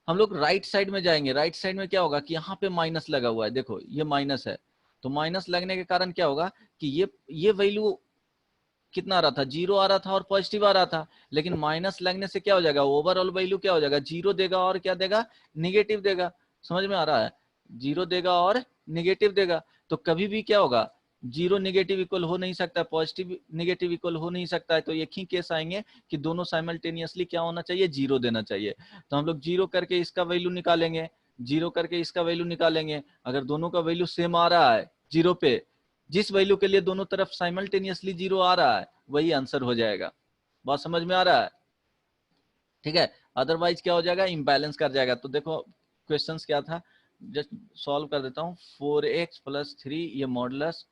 हम लोग राइट साइड में जाएंगे, राइट साइड में क्या होगा कि यहाँ पे माइनस लगा हुआ है, देखो ये माइनस है, तो माइनस लगने के कारण क्या होगा कि ये वैल्यू कितना आ रहा था, जीरो आ रहा था और पॉजिटिव आ रहा था, लेकिन माइनस लगने से क्या हो जाएगा, ओवरऑल वैल्यू क्या हो जाएगा, जीरो देगा और क्या देगा, निगेटिव देगा। समझ में आ रहा है, जीरो देगा और निगेटिव देगा। तो कभी भी क्या होगा, जीरो निगेटिव इक्वल हो नहीं सकता, पॉजिटिव निगेटिव इक्वल हो नहीं सकता है। तो एक ही केस आएंगे कि दोनों साइमल्टेनियसली क्या होना चाहिए, जीरो देना चाहिए। तो हम लोग जीरो करके इसका वैल्यू निकालेंगे, जीरो करके इसका वैल्यू निकालेंगे। अगर दोनों का वैल्यू सेम आ रहा है जीरो पे, जिस वैल्यू के लिए दोनों तरफ साइमल्टेनियसली जीरो आ रहा है वही आंसर हो जाएगा। बात समझ में आ रहा है, ठीक है। अदरवाइज क्या हो जाएगा, इम्बैलेंस कर जाएगा। तो देखो क्वेश्चंस क्या था, जस्ट सॉल्व कर देता हूँ। 4x + 3 ये modulus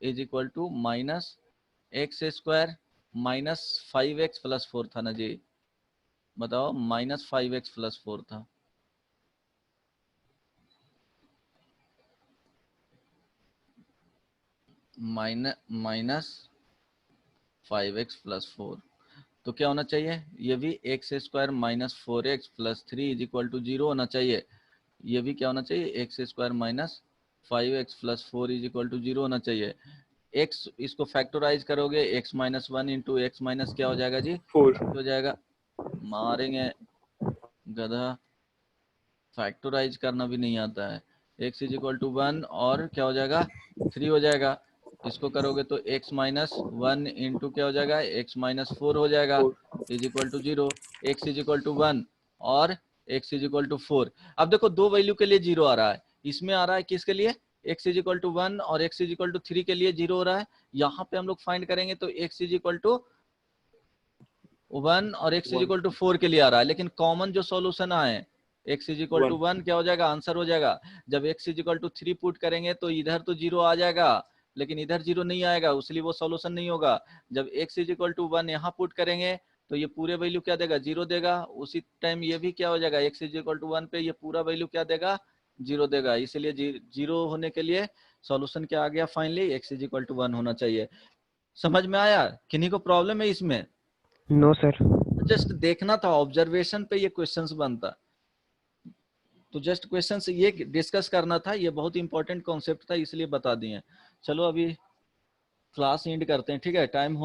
is equal to minus x square minus 5x + 4 था ना जी, बताओ, माइनस 5x + 4 था। माइनस 5x + 4, तो क्या होना चाहिए, ये भी x² minus 4x + 3 is equal to 0 होना चाहिए। ये भी क्या होना चाहिए, x² minus 5x + 4 is equal to 0 होना चाहिए। x इसको फैक्टराइज करोगे, x - 1 इंटू x माइनस क्या हो जाएगा जी, 4. हो जाएगा, मारेंगे गधा, फैक्टराइज करना भी नहीं आता है। x इज इक्वल टू 1 और क्या हो जाएगा, 3 हो जाएगा। इसको करोगे तो x - 1 इंटू क्या हो जाएगा, x - 4 हो जाएगा, 4. Is equal to 0। x is equal to 1 और x इज इक्वल टू 4। अब देखो दो वैल्यू के लिए जीरो आ रहा है, इसमें आ रहा है किसके लिए, x इज इक्वल टू 1 और x इज इक्वल टू 3 के लिए जीरो हो रहा है। यहाँ पे हम लोग फाइंड करेंगे तो x इज इक्वल टू 1 और x इज 1. इक्वल टू 4 के लिए आ रहा है, लेकिन कॉमन जो सॉल्यूशन आए, x इज इक्वल टू 1 क्या हो जाएगा, आंसर हो जाएगा। जब x is equal to 3 put करेंगे तो इधर तो जीरो आ जाएगा, लेकिन इधर जीरो नहीं आएगा, इसलिए वो सॉल्यूशन नहीं होगा। जब x इज इक्वल टू 1 यहाँ पुट करेंगे तो ये पूरे वैल्यू क्या देगा, जीरो देगा। उसी टाइम ये भी क्या हो जाएगा, x इज इक्वल टू 1 पे ये पूरा वैल्यू क्या देगा, जीरो देगा। इसलिए जीरो होने के लिए सॉल्यूशन क्या आ गया, finally x is equal to 1 होना चाहिए। समझ में आया, किन्हीं को प्रॉब्लम है इसमें? No sir. जस्ट देखना था, ऑब्जर्वेशन पे ये क्वेश्चंस बनता, तो जस्ट क्वेश्चंस ये डिस्कस करना था, ये बहुत इंपॉर्टेंट कॉन्सेप्ट था इसलिए बता दिए। चलो अभी क्लास एंड करते हैं, ठीक है, टाइम